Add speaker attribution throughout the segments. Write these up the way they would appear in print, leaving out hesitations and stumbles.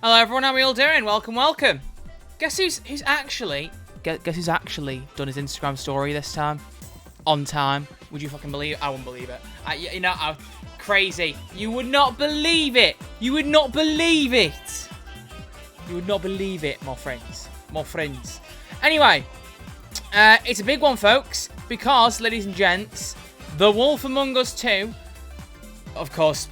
Speaker 1: Hello everyone, how are we all doing? Welcome, welcome. Guess who's actually done his Instagram story this time? On time. Would you fucking believe it? I wouldn't believe it. Crazy. You would not believe it. You would not believe it. You would not believe it, my friends. My friends. Anyway, it's a big one, folks, because, ladies and gents, The Wolf Among Us 2, of course,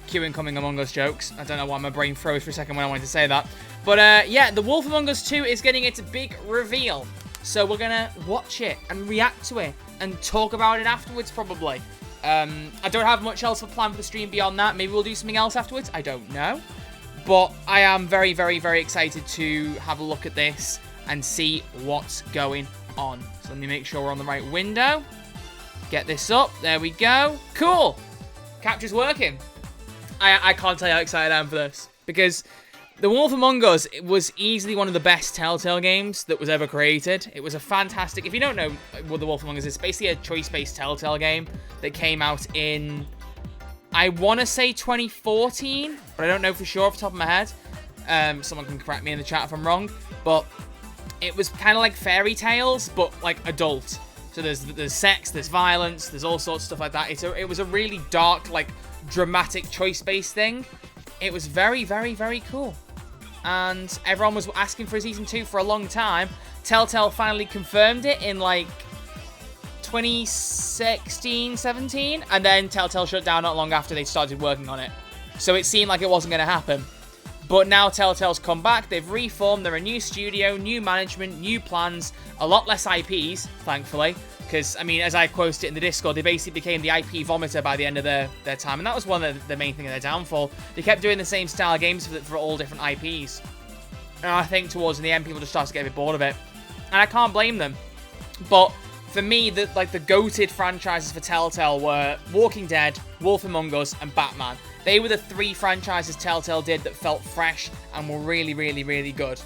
Speaker 1: cue incoming Among Us jokes. I don't know why my brain froze for a second when I wanted to say that. But, yeah, The Wolf Among Us 2 is getting its big reveal. So we're going to watch it and react to it and talk about it afterwards, probably. I don't have much else planned for the stream beyond that. Maybe we'll do something else afterwards. I don't know. But I am very, very, very excited to have a look at this and see what's going on. So let me make sure we're on the right window. Get this up. There we go. Cool. Capture's working. I can't tell you how excited I am for this. Because The Wolf Among Us was easily one of the best Telltale games that was ever created. It was a fantastic... If you don't know what The Wolf Among Us is, it's basically a choice-based Telltale game that came out in... I want to say 2014, but I don't know for sure off the top of my head. Someone can correct me in the chat if I'm wrong. But it was kind of like fairy tales, but like adult. So there's sex, there's violence, there's all sorts of stuff like that. It was a really dark, like, dramatic choice-based thing. It was very, very, very cool. And everyone was asking for a Season 2 for a long time. Telltale finally confirmed it in, like, 2016, 17. And then Telltale shut down not long after they started working on it. So it seemed like it wasn't going to happen. But now Telltale's come back. They've reformed. They're a new studio, new management, new plans. A lot less IPs, thankfully. Because, I mean, as I quoted it in the Discord, they basically became the IP vomiter by the end of their time. And that was one of the main thing of their downfall. They kept doing the same style of games for all different IPs. And I think towards the end, people just started to get a bit bored of it. And I can't blame them. But for me, the GOATed franchises for Telltale were Walking Dead, Wolf Among Us, and Batman. They were the three franchises Telltale did that felt fresh and were really, really, really good.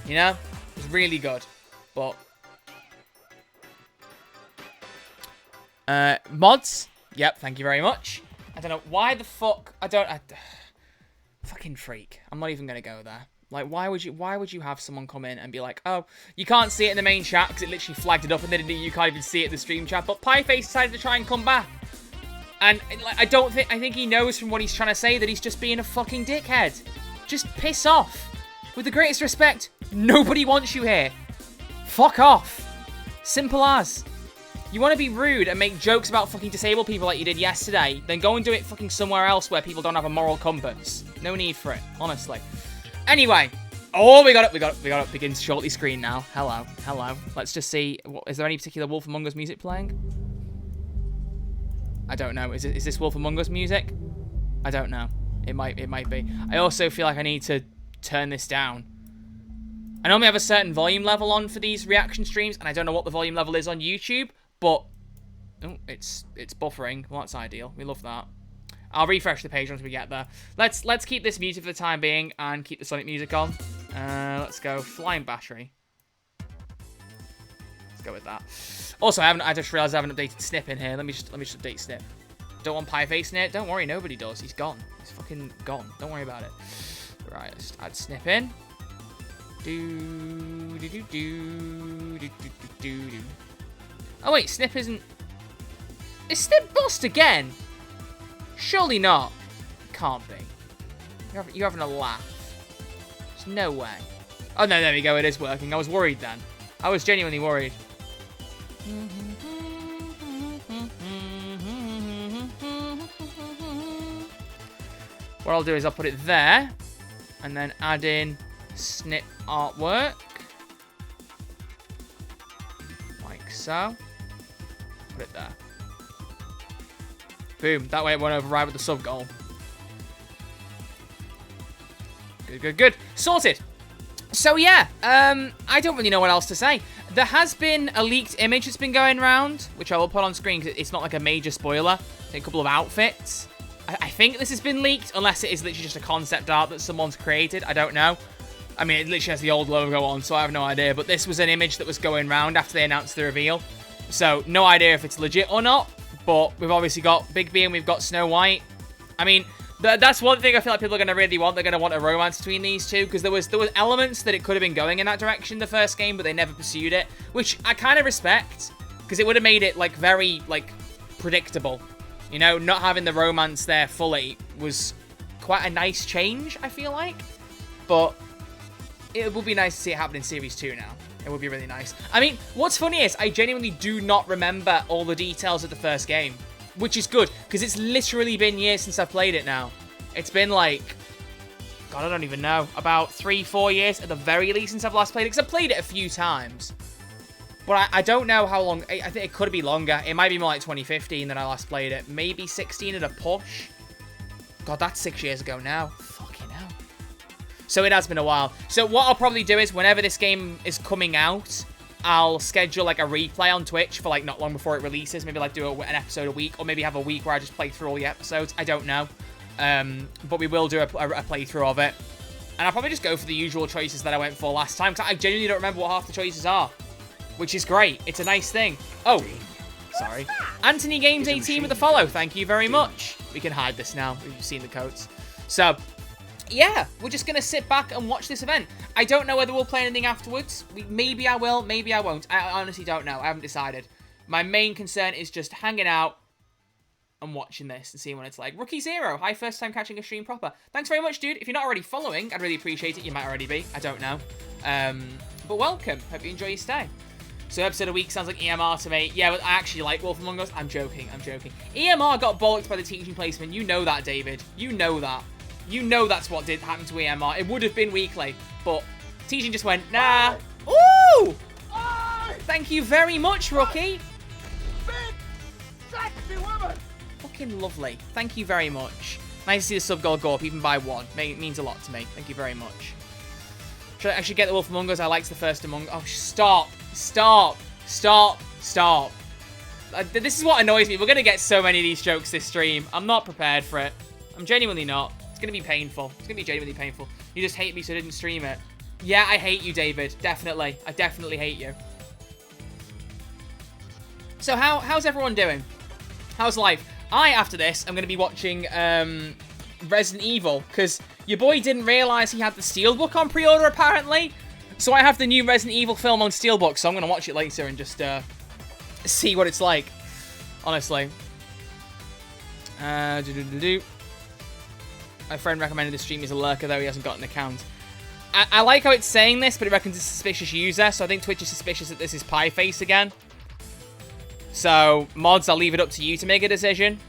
Speaker 1: You know? It was really good. But... mods? Yep, thank you very much. I don't know why the fuck... fucking freak. I'm not even going to go there. Like, why would you have someone come in and be like, oh, you can't see it in the main chat because it literally flagged it up and then you can't even see it in the stream chat, but Pieface decided to try and come back. And, like, I think he knows from what he's trying to say that he's just being a fucking dickhead. Just piss off. With the greatest respect, nobody wants you here. Fuck off. Simple as. You want to be rude and make jokes about fucking disabled people like you did yesterday, then go and do it fucking somewhere else where people don't have a moral compass. No need for it, honestly. Anyway. Oh, we got it. Begins shortly screen now. Hello. Let's just see. Is there any particular Wolf Among Us music playing? I don't know. Is this Wolf Among Us music? I don't know. It might be. I also feel like I need to turn this down. I normally have a certain volume level on for these reaction streams, and I don't know what the volume level is on YouTube, but oh, it's buffering. Well, that's ideal. We love that. I'll refresh the page once we get there. Let's keep this muted for the time being and keep the Sonic music on. Let's go Flying Battery. Let's go with that. Also, I just realized I haven't updated Snip in here. Let me just update Snip. Don't want Pieface in it? Don't worry, nobody does. He's gone. He's fucking gone. Don't worry about it. Right, let's just add Snip in. Oh wait, Snip isn't... Is Snip bust again? Surely not. Can't be. You're having a laugh. There's no way. Oh no, there we go. It is working. I was worried then. I was genuinely worried. What I'll do is I'll put it there, and then add in Snip artwork, like so. Put it there. Boom. That way it won't override with the sub goal. Good. Sorted. So yeah, I don't really know what else to say. There has been a leaked image that's been going around, which I will put on screen because it's not like a major spoiler. It's a couple of outfits. I think this has been leaked, unless it is literally just a concept art that someone's created. I don't know. I mean, it literally has the old logo on, so I have no idea. But this was an image that was going around after they announced the reveal. So, no idea if it's legit or not. But we've obviously got Big B and we've got Snow White. I mean, That's one thing I feel like people are going to really want. They're going to want a romance between these two, because there was elements that it could have been going in that direction the first game, but they never pursued it, which I kind of respect, because it would have made it, like, very, like, predictable. You know, not having the romance there fully was quite a nice change, I feel like. But it would be nice to see it happen in Series 2 now. It would be really nice. I mean, what's funny is I genuinely do not remember all the details of the first game, which is good, because it's literally been years since I've played it now. It's been like, God, I don't even know, about 3-4 years at the very least since I've last played it, because I've played it a few times. But I don't know how long. I think it could be longer. It might be more like 2015 that I last played it. Maybe 16 at a push. God, that's 6 years ago now. Fucking hell. So it has been a while. So what I'll probably do is, whenever this game is coming out, I'll schedule like a replay on Twitch for like not long before it releases. Maybe like do an episode a week, or maybe have a week where I just play through all the episodes. I don't know. But we will do a playthrough of it. And I'll probably just go for the usual choices that I went for last time, because I genuinely don't remember what half the choices are. Which is great. It's a nice thing. Oh, sorry. Anthony Games 18 with the follow. Thank you very much. We can hide this now. We've seen the codes. So, yeah, we're just going to sit back and watch this event. I don't know whether we'll play anything afterwards. Maybe I will, maybe I won't. I honestly don't know. I haven't decided. My main concern is just hanging out and watching this and seeing what it's like. Rookie Zero, hi, first time catching a stream proper. Thanks very much, dude. If you're not already following, I'd really appreciate it. You might already be. I don't know. But welcome. Hope you enjoy your stay. So episode a week sounds like EMR to me. Yeah, but I actually like Wolf Among Us. I'm joking. I'm joking. EMR got bollocked by the teaching placement. You know that, David. You know that. You know that's what did happen to EMR. It would have been weekly, but teaching just went, nah. Ooh! Thank you very much, Rookie.
Speaker 2: Big, sexy woman.
Speaker 1: Fucking lovely. Thank you very much. Nice to see the sub goal go up, even by 1. It means a lot to me. Thank you very much. Should I actually get the Wolf Among Us? I liked the first Among Us. Oh, stop. Stop. Stop. Stop. This is what annoys me. We're going to get so many of these jokes this stream. I'm not prepared for it. I'm genuinely not. It's going to be painful. It's going to be genuinely painful. You just hate me, so I didn't stream it. Yeah, I hate you, David. Definitely. I definitely hate you. So how's everyone doing? How's life? After this, I'm going to be watching Resident Evil, because your boy didn't realise he had the Steelbook on pre-order, apparently. So I have the new Resident Evil film on Steelbook, so I'm going to watch it later and just see what it's like, honestly. My friend recommended the stream. He's a lurker, though he hasn't got an account. I like how it's saying this, but it reckons it's a suspicious user, so I think Twitch is suspicious that this is Pieface again. So, mods, I'll leave it up to you to make a decision.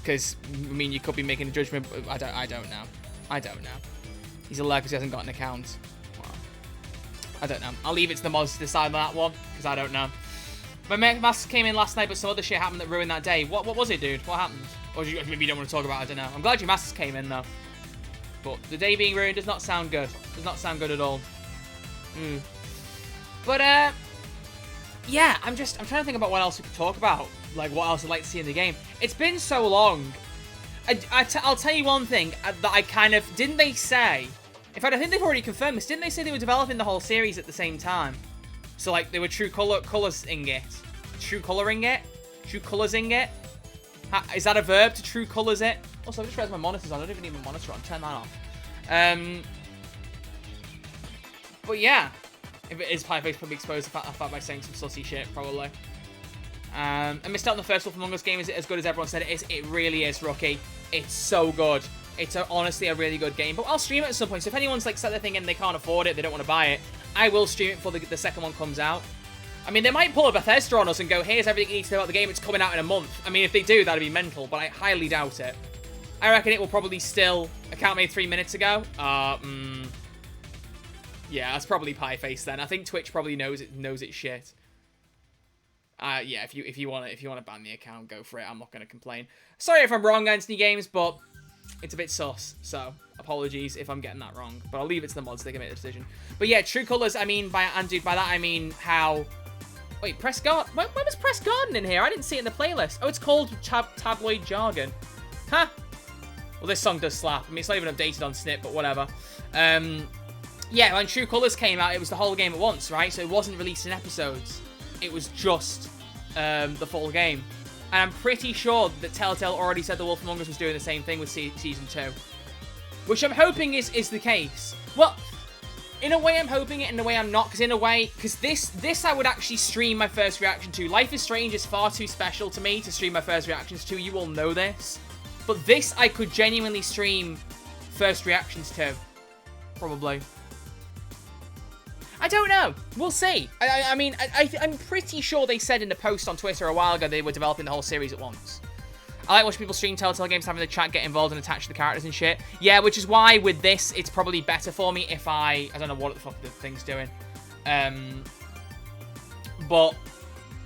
Speaker 1: Because, I mean, you could be making a judgment, but I don't know. I don't know. He's a lurker because he hasn't got an account. Well, I don't know. I'll leave it to the mods to decide on that one, because I don't know. My mask came in last night, but some other shit happened that ruined that day. What was it, dude? What happened? Or maybe you don't want to talk about it, I don't know. I'm glad your masks came in, though. But the day being ruined does not sound good. Does not sound good at all. But, yeah, I'm trying to think about what else we could talk about. Like, what else I'd like to see in the game. It's been so long. I'll tell you one thing that I kind of... Didn't they say... In fact, I think they've already confirmed this. Didn't they say they were developing the whole series at the same time? So, like, they were true colorsing it. True coloring it? True colorsing it? Is that a verb, to true colors it? Also, I just realized my monitor's on. I don't even need my monitor on. Turn that off. But yeah. If it is Pieface, probably exposed the fact by saying some sussy shit, probably. I missed out on the first Wolf Among Us game. Is it as good as everyone said it is? It really is, Rookie. It's so good. It's honestly a really good game. But I'll stream it at some point. So if anyone's like set their thing and they can't afford it, they don't want to buy it, I will stream it before the second one comes out. I mean, they might pull a Bethesda on us and go, here's everything you need to know about the game. It's coming out in a month. I mean, if they do, that'd be mental. But I highly doubt it. I reckon it will probably still... Account made 3 minutes ago. Yeah, that's probably Pieface then. I think Twitch probably knows its shit. Yeah, if you want to ban the account, go for it. I'm not going to complain. Sorry if I'm wrong, Anthony Games, but it's a bit sus. So apologies if I'm getting that wrong. But I'll leave it to the mods. They can make the decision. But yeah, true colors. I mean, by that I mean how. Wait, Press Garden. When was Press Garden in here? I didn't see it in the playlist. Oh, it's called Tabloid Jargon. Huh. Well, this song does slap. I mean, it's not even updated on Snip, but whatever. Yeah, when True Colors came out, it was the whole game at once, right? So it wasn't released in episodes. It was just the full game. And I'm pretty sure that Telltale already said The Wolf Among Us was doing the same thing with Season 2. Which I'm hoping is the case. Well, in a way I'm hoping it, in a way I'm not. Because in a way, because this I would actually stream my first reaction to. Life is Strange is far too special to me to stream my first reactions to. You all know this. But this I could genuinely stream first reactions to. Probably. I don't know. We'll see. I mean, I'm pretty sure they said in the post on Twitter a while ago they were developing the whole series at once. I like watching people stream Telltale games, having the chat get involved and attach to the characters and shit. Yeah, which is why with this, it's probably better for me if I don't know what the fuck the thing's doing. But,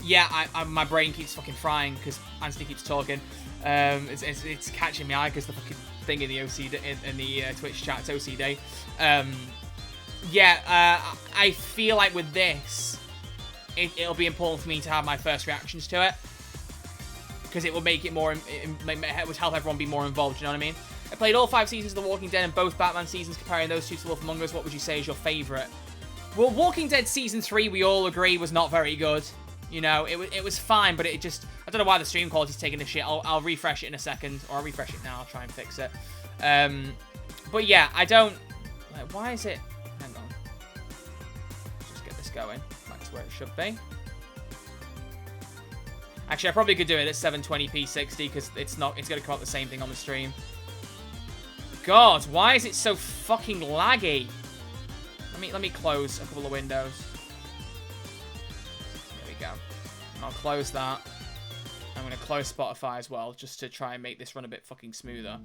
Speaker 1: yeah, my brain keeps fucking frying because Anthony keeps talking. It's catching my eye because the fucking thing in the OCD, in the Twitch chat's OCD. Yeah, I feel like with this, it'll be important for me to have my first reactions to it. Because it will make it more, it would help everyone be more involved, you know what I mean? I played all 5 seasons of The Walking Dead and both Batman seasons. Comparing those two to Wolf Among Us, what would you say is your favourite? Well, Walking Dead Season 3, we all agree, was not very good. You know, it was fine, but it just, I don't know why the stream quality's taking the shit. I'll refresh it in a second, or I'll refresh it now, I'll try and fix it. But yeah, I don't, like, why is it, hang on. Let's just get this going, back to where it should be. Actually, I probably could do it at 720p 60 because it's going to come up the same thing on the stream. God, why is it so fucking laggy? Let me close a couple of windows. There we go. And I'll close that. I'm going to close Spotify as well, just to try and make this run a bit fucking smoother.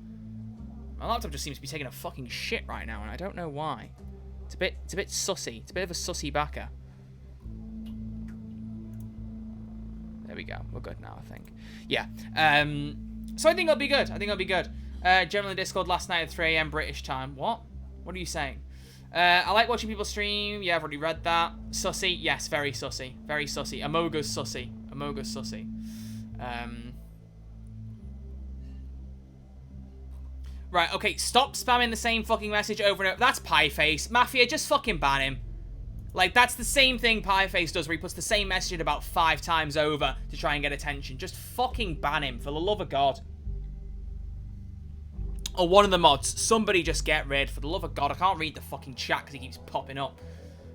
Speaker 1: My laptop just seems to be taking a fucking shit right now, and I don't know why. It's a bit sussy. It's a bit of a sussy backer. There we go. We're good now, I think. Yeah. So I think it'll be good. Generally Discord last night at 3 AM British time. What? What are you saying? I like watching people stream. Yeah, I've already read that. Sussy. Yes, very sussy. Very sussy. Amoga's sussy. Amoga's sussy. Right, okay. Stop spamming the same fucking message over and over. That's Pieface. Mafia, just fucking ban him. Like, that's the same thing Pieface does, where he puts the same message in about 5 times over to try and get attention. Just fucking ban him, for the love of God. Or one of the mods. Somebody just get rid, for the love of God. I can't read the fucking chat because he keeps popping up.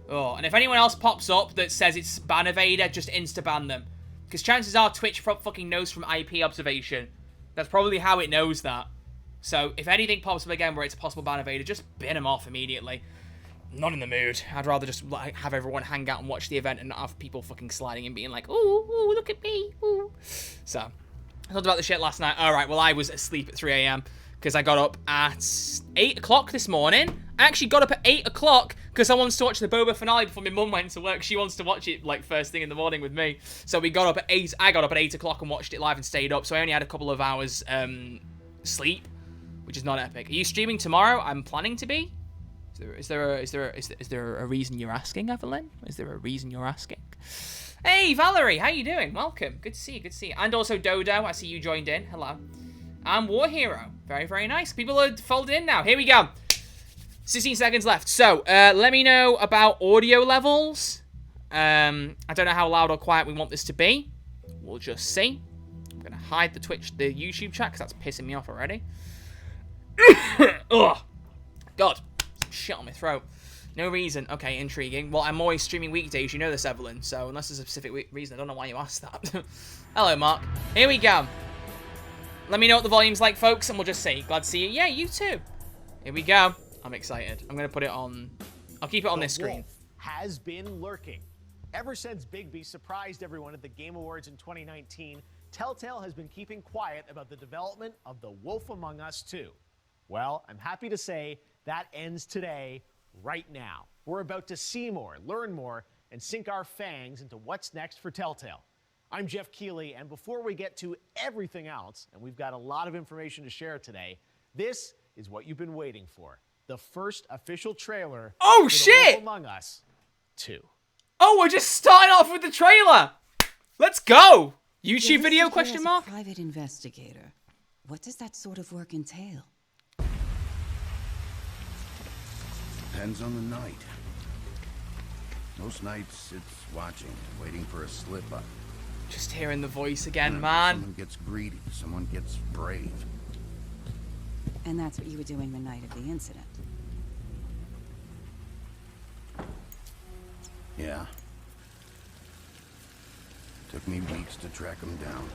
Speaker 1: Oh, and if anyone else pops up that says it's ban evader, just insta-ban them. Because chances are Twitch fucking knows from IP observation. That's probably how it knows that. So, if anything pops up again where it's a possible ban evader, just bin them off immediately. Not in the mood. I'd rather just like have everyone hang out and watch the event and not have people fucking sliding in being like, ooh, look at me, ooh. So, I thought about the shit last night. Alright, well, I was asleep at 3 AM because I got up at 8 o'clock this morning. I actually got up at 8 o'clock because I wanted to watch the Boba finale before my mum went to work. She wants to watch it like first thing in the morning with me. So we got up at 8. I got up at 8 o'clock and watched it live and stayed up. So I only had a couple of hours sleep, which is not epic. Are you streaming tomorrow? I'm planning to be. Is there a reason you're asking, Evelyn? Is there a reason you're asking? Hey, Valerie, how you doing? Welcome. Good to see you, good to see you. And also Dodo, I see you joined in. Hello. And War Hero. Very, very nice. People are folded in now. Here we go. 16 seconds left. So, let me know about audio levels. I don't know how loud or quiet we want this to be. We'll just see. I'm going to hide the YouTube chat because that's pissing me off already. Ugh. God. Shit on my throat. No reason. Okay, intriguing. Well, I'm always streaming weekdays. You know this, Evelyn. So, unless there's a specific reason, I don't know why you asked that. Hello, Mark. Here we go. Let me know what the volume's like, folks, and we'll just see. Glad to see you. Yeah, you too. Here we go. I'm excited. I'm going to put it on... I'll keep it on this screen.
Speaker 3: Has been lurking. Ever since Big B surprised everyone at the Game Awards in 2019, Telltale has been keeping quiet about the development of The Wolf Among Us 2. Well, I'm happy to say that ends today, right now. We're about to see more, learn more, and sink our fangs into what's next for Telltale. I'm Jeff Keighley, and before we get to everything else, and we've got a lot of information to share today, this is what you've been waiting for. The first official trailer for The Wolf Among Us 2.
Speaker 1: Oh, we're just starting off with the trailer. Let's go. YouTube video question mark?
Speaker 4: Private investigator. What does that sort of work entail?
Speaker 5: Depends on the night. Most nights it's watching, waiting for a slip-up.
Speaker 1: Just hearing the voice again,
Speaker 5: Someone
Speaker 1: man.
Speaker 5: gets greedy. Someone gets brave.
Speaker 4: And that's what you were doing the night of the incident.
Speaker 5: Yeah. Took me weeks to track them down.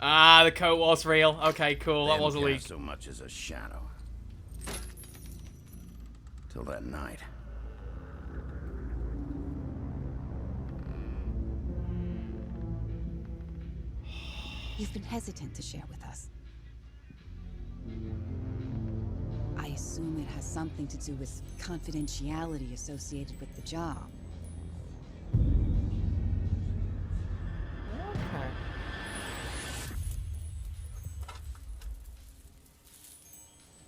Speaker 1: Ah, the coat was real. Okay, cool. That
Speaker 5: Didn't
Speaker 1: was a leak.
Speaker 5: cast so much as a shadow. Till that night.
Speaker 4: You've been hesitant to share with us. I assume it has something to do with confidentiality associated with the job.
Speaker 1: Okay.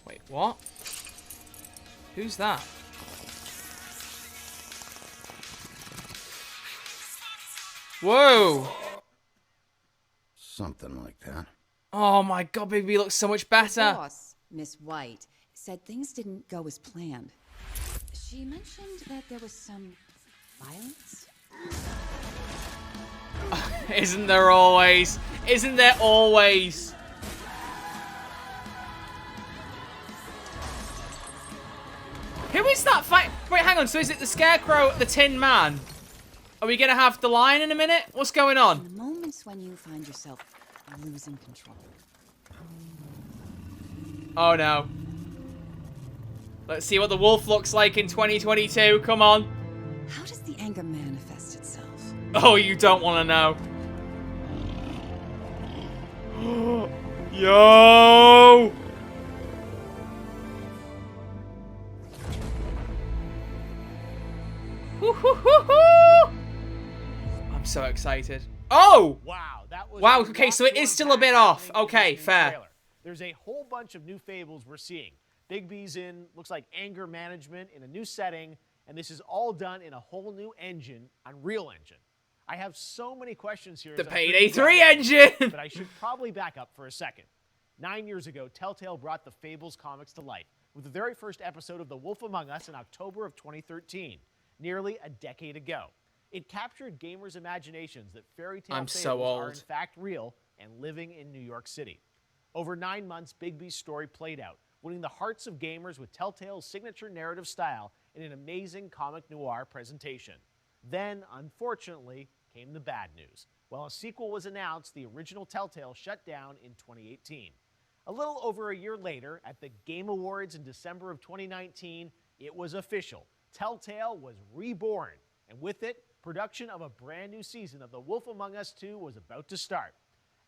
Speaker 1: Wait, what? Who's that? Whoa!
Speaker 5: Something like that.
Speaker 1: Oh my god, Bigby looks so much
Speaker 4: The
Speaker 1: better.
Speaker 4: boss, Miss White, said things didn't go as planned. She mentioned that there was some violence.
Speaker 1: Isn't there always? Isn't there always? Who is that fight? Wait, hang on. So is it the Scarecrow, the Tin Man? Are we gonna have the Lion in a minute? What's going
Speaker 4: In
Speaker 1: on?
Speaker 4: the moments when you find yourself losing control.
Speaker 1: Oh no. Let's see what the wolf looks like in 2022. Come on.
Speaker 4: How does the anger manifest itself?
Speaker 1: Oh, you don't want to know. Yo! Woo-hoo-hoo-hoo! I'm so excited. Oh!
Speaker 3: Wow, that was
Speaker 1: Wow,
Speaker 3: a
Speaker 1: okay,
Speaker 3: lot
Speaker 1: so it
Speaker 3: to
Speaker 1: is still a
Speaker 3: unpack
Speaker 1: bit off.
Speaker 3: happening in
Speaker 1: Okay,
Speaker 3: this
Speaker 1: fair.
Speaker 3: trailer. There's a whole bunch of new fables we're seeing. Bigby's in, looks like anger management in a new setting, and this is all done in a whole new engine, Unreal Engine. I have so many questions here.
Speaker 1: The
Speaker 3: as I
Speaker 1: Payday
Speaker 3: put these
Speaker 1: 3
Speaker 3: out,
Speaker 1: engine!
Speaker 3: But I should probably back up for a second. 9 years ago, Telltale brought the Fables comics to life with the very first episode of The Wolf Among Us in October of 2013, nearly a decade ago. It captured gamers' imaginations that fairy tale
Speaker 1: I'm
Speaker 3: fables
Speaker 1: so
Speaker 3: are in
Speaker 1: old.
Speaker 3: fact real and living in New York City. Over 9 months, Bigby's story played out, winning the hearts of gamers with Telltale's signature narrative style in an amazing comic noir presentation. Then, unfortunately, came the bad news. While a sequel was announced, the original Telltale shut down in 2018. A little over a year later, at the Game Awards in December of 2019, it was official. Telltale was reborn, and with it, production of a brand new season of The Wolf Among Us 2 was about to start.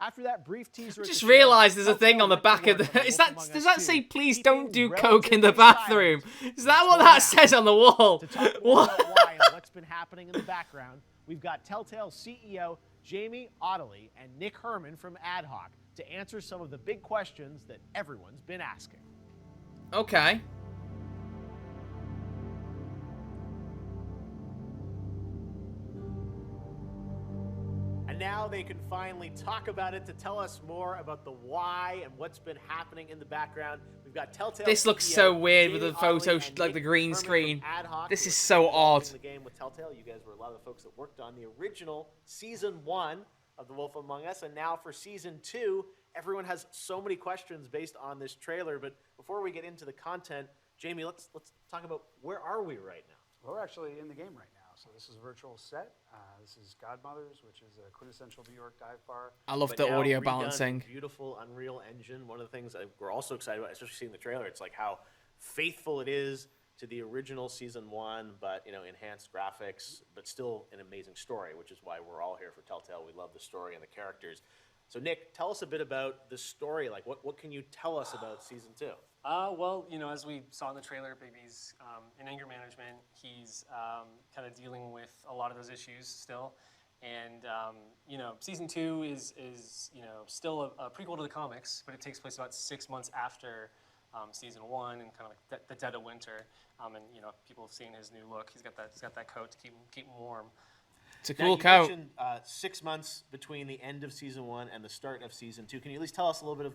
Speaker 3: After that brief teaser,
Speaker 1: Just realised there's a thing on the back of the. Is that? Does that say please don't do coke in the bathroom? Is that what that says on the wall?
Speaker 3: To talk more
Speaker 1: What?
Speaker 3: about why and what's been happening in the background, we've got Telltale CEO Jamie Ottley and Nick Herman from Ad Hoc to answer some of the big questions that everyone's been asking.
Speaker 1: Okay.
Speaker 3: And now they can finally talk about it to tell us more about the why and what's been happening in the background. We've got Telltale.
Speaker 1: This looks
Speaker 3: CEO
Speaker 1: so weird with
Speaker 3: Jamie
Speaker 1: the photo,
Speaker 3: Ottley and
Speaker 1: like the
Speaker 3: Nick
Speaker 1: green
Speaker 3: Herman from
Speaker 1: screen.
Speaker 3: Ad Hoc,
Speaker 1: This
Speaker 3: who
Speaker 1: is
Speaker 3: are
Speaker 1: so odd.
Speaker 3: developing the game with Telltale. You guys were a lot of the folks that worked on the original season 1 of The Wolf Among Us, and now for season 2, everyone has so many questions based on this trailer. But before we get into the content, Jamie, let's talk about where are we right now?
Speaker 6: Well, we're actually in the game right now. So this is a virtual set. This is Godmothers, which is a quintessential New York dive bar.
Speaker 1: I love
Speaker 3: But
Speaker 1: the
Speaker 3: now
Speaker 1: audio
Speaker 3: redone,
Speaker 1: balancing.
Speaker 3: Beautiful Unreal Engine. One of the things that we're also excited about, especially seeing the trailer, it's like how faithful it is to the original season 1, but enhanced graphics, but still an amazing story, which is why we're all here for Telltale. We love the story and the characters. So Nick, tell us a bit about the story. Like, what can you tell us about season 2?
Speaker 7: Well, as we saw in the trailer, Bigby's in anger management. He's kind of dealing with a lot of those issues still. And, season 2 is still a prequel to the comics, but it takes place about 6 months after season 1 and kind of like the dead of winter. And, people have seen his new look. He's got that coat to keep him warm.
Speaker 1: It's a
Speaker 3: Now,
Speaker 1: cool
Speaker 3: you
Speaker 1: coat.
Speaker 3: mentioned 6 months between the end of season 1 and the start of season 2. Can you at least tell us a little bit of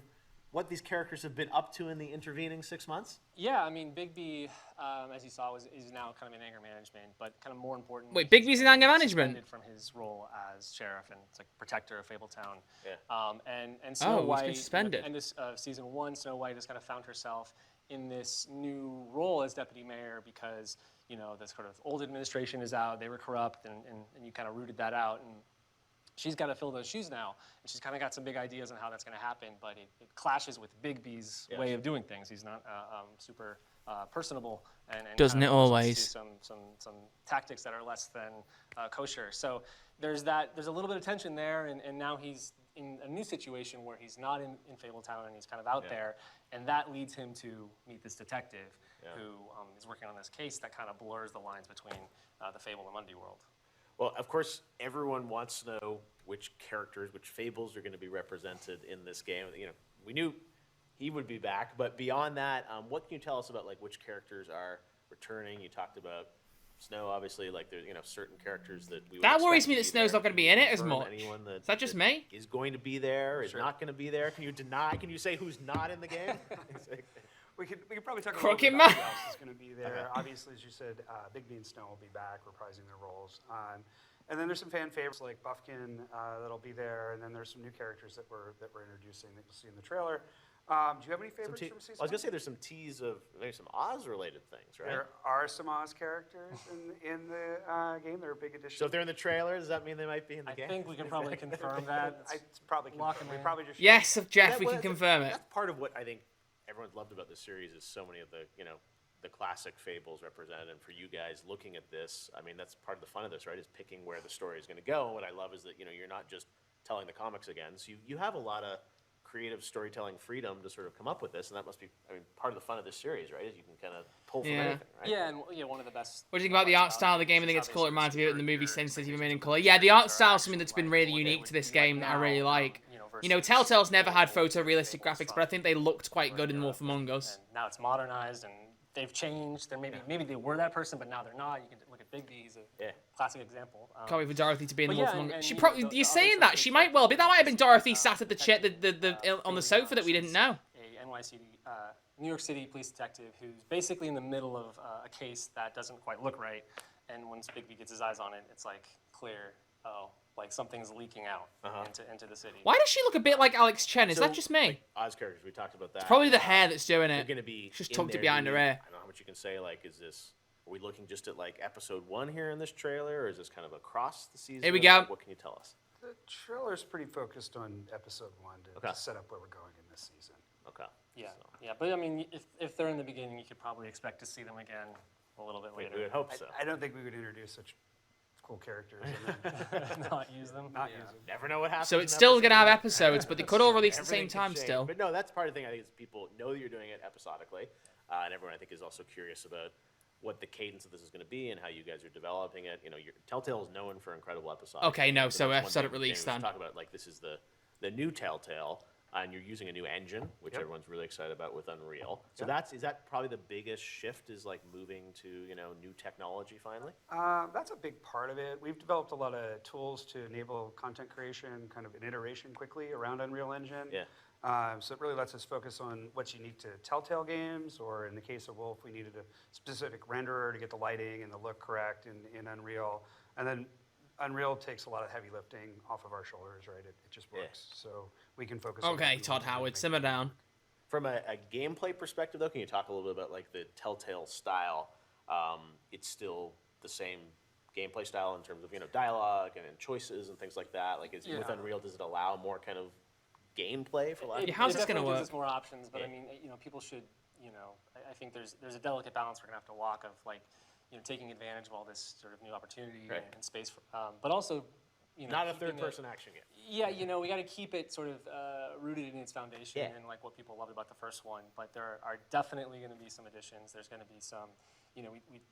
Speaker 3: what these characters have been up to in the intervening 6 months?
Speaker 7: Yeah, I mean, Bigby, as you saw, is now kind of in anger management, but kind of more important.
Speaker 1: Wait, Bigby's in anger management?
Speaker 7: Suspended from his role as sheriff and it's like protector of Fabletown.
Speaker 3: Yeah.
Speaker 7: And Snow White,
Speaker 1: he's been suspended.
Speaker 7: End of season 1, Snow White has kind of found herself in this new role as deputy mayor because the sort of old administration is out, they were corrupt, and you kind of rooted that out, and she's got to fill those shoes now, and she's kind of got some big ideas on how that's going to happen, but it clashes with Bigby's way of doing things. He's not super personable, and
Speaker 1: doesn't
Speaker 7: kind
Speaker 1: it
Speaker 7: of
Speaker 1: always?
Speaker 7: some tactics that are less than kosher. So there's a little bit of tension there, and now he's in a new situation where he's not in Fabletown and he's kind of out there, and that leads him to meet this detective who is working on this case that kind of blurs the lines between the Fable and Mundy world.
Speaker 3: Well, of course, everyone wants to know which characters, which fables are going to be represented in this game. We knew he would be back, but beyond that, what can you tell us about like which characters are returning? You talked about Snow, obviously. Like there's certain characters that we.
Speaker 1: That worries me that Snow's not going to be in it as much.
Speaker 3: Anyone
Speaker 1: Is that just me?
Speaker 3: Is going to be there? Is not going to be there? Can you deny? Can you say who's not in the game?
Speaker 6: We could probably talk
Speaker 1: Crooked
Speaker 6: about who
Speaker 1: Man.
Speaker 6: else is going to be there. Obviously, as you said, Bigby and Snow will be back, reprising their roles. And then there's some fan favorites like Buffkin that'll be there, and then there's some new characters that we're introducing that you'll see in the trailer. Do you have any favorites from season?
Speaker 3: I was going to say there's some tease of maybe some Oz-related things, right?
Speaker 6: There are some Oz characters in the game. They're a big addition.
Speaker 3: So if they're in the trailer, does that mean they might be in the game?
Speaker 7: I think we can probably confirm that.
Speaker 6: It's probably
Speaker 7: Lock
Speaker 6: confirmed.
Speaker 7: 'em
Speaker 6: We
Speaker 7: in.
Speaker 6: probably just
Speaker 1: Yes, Jeff, we
Speaker 3: Well,
Speaker 1: can confirm it.
Speaker 3: That's part of what I think everyone's loved about this series is so many of the the classic fables represented. And for you guys looking at this, I mean that's part of the fun of this, right? Is picking where the story is going to go. And what I love is that you're not just telling the comics again. So you have a lot of creative storytelling freedom to sort of come up with this, and that must be part of the fun of this series, right? Is you can kind of pull from anything, right?
Speaker 7: Yeah, and one of the best.
Speaker 1: What do you think about the art style of the game? I think it's cool. It reminds me of it in the movie Sin City Remain in Color. Yeah, the art style is something that's been really unique to this game that I really like. Telltale's never had photorealistic graphics, but I think they looked quite good in Wolf Among Us.
Speaker 7: And now it's modernized, and they've changed. They're maybe they were that person, but now they're not. You can look at Bigby; he's a classic example.
Speaker 1: Can't wait for Dorothy to be in
Speaker 7: but
Speaker 1: Wolf
Speaker 7: yeah,
Speaker 1: Among Us.
Speaker 7: and,
Speaker 1: She
Speaker 7: you know,
Speaker 1: probably.
Speaker 7: the
Speaker 1: You're
Speaker 7: other
Speaker 1: saying
Speaker 7: stuff
Speaker 1: that
Speaker 7: is
Speaker 1: she
Speaker 7: like,
Speaker 1: might well be. That might have been Dorothy sat at the on the sofa that we didn't know.
Speaker 7: A NYC, New York City police detective who's basically in the middle of a case that doesn't quite look right, and once Bigby gets his eyes on it, it's like clear. Oh, like something's leaking out into the city.
Speaker 1: Why does she look a bit like Alex Chen? Is
Speaker 3: So,
Speaker 1: that just me?
Speaker 3: like, Oz characters, we talked about that.
Speaker 1: Probably the hair that's doing
Speaker 3: They're
Speaker 1: it.
Speaker 3: going to be
Speaker 1: Just
Speaker 3: in
Speaker 1: tucked it
Speaker 3: there.
Speaker 1: behind her ear.
Speaker 3: I don't know how much you can say. Like, are we looking just at like episode 1 here in this trailer, or is this kind of across the season?
Speaker 1: Here we go.
Speaker 3: Like, what can you tell us?
Speaker 6: The trailer's pretty focused on episode 1 to set up where we're going in this season.
Speaker 3: Okay.
Speaker 7: Yeah, but I mean, if they're in the beginning, you could probably expect to see them again a little bit later.
Speaker 3: We would hope so.
Speaker 6: I don't think we would introduce such cool characters and then
Speaker 7: Not use them.
Speaker 6: not use them.
Speaker 3: Never know what happens.
Speaker 1: So
Speaker 3: in
Speaker 1: it's still
Speaker 3: episode
Speaker 1: going to have
Speaker 3: 1.
Speaker 1: episodes, but they could all release at the same
Speaker 3: Everything
Speaker 1: time
Speaker 3: can change.
Speaker 1: still.
Speaker 3: But no, that's part of the thing. I think is people know that you're doing it episodically, and everyone I think is also curious about what the cadence of this is going to be and how you guys are developing it. Telltale is known for incredible episodes.
Speaker 1: Okay, no, so episodic release then.
Speaker 3: Talk about like this is the new Telltale, and you're using a new engine, which everyone's really excited about with Unreal. So is that probably the biggest shift is like moving to new technology finally?
Speaker 6: That's a big part of it. We've developed a lot of tools to enable content creation, kind of an iteration quickly around Unreal Engine.
Speaker 3: Yeah.
Speaker 6: So it really lets us focus on what's unique to Telltale games, or in the case of Wolf, we needed a specific renderer to get the lighting and the look correct in Unreal. And then Unreal takes a lot of heavy lifting off of our shoulders, right? It just works. So we can focus on
Speaker 1: Okay, Todd Howard, simmer down.
Speaker 3: From a gameplay perspective, though, can you talk a little bit about like the Telltale style? It's still the same gameplay style in terms of dialogue and choices and things like that. Like, with Unreal, does it allow more kind of gameplay for lack of
Speaker 1: how's this gonna
Speaker 7: definitely
Speaker 1: work?
Speaker 7: gives us more options, but I mean, people should, I think there's a delicate balance we're gonna have to walk of like, taking advantage of all this sort of new opportunity and space, but also,
Speaker 3: not a
Speaker 7: keeping
Speaker 3: third-person action game.
Speaker 7: Yeah, we got to keep it sort of rooted in its foundation and like what people loved about the first one. But there are definitely going to be some additions. There's going to be some,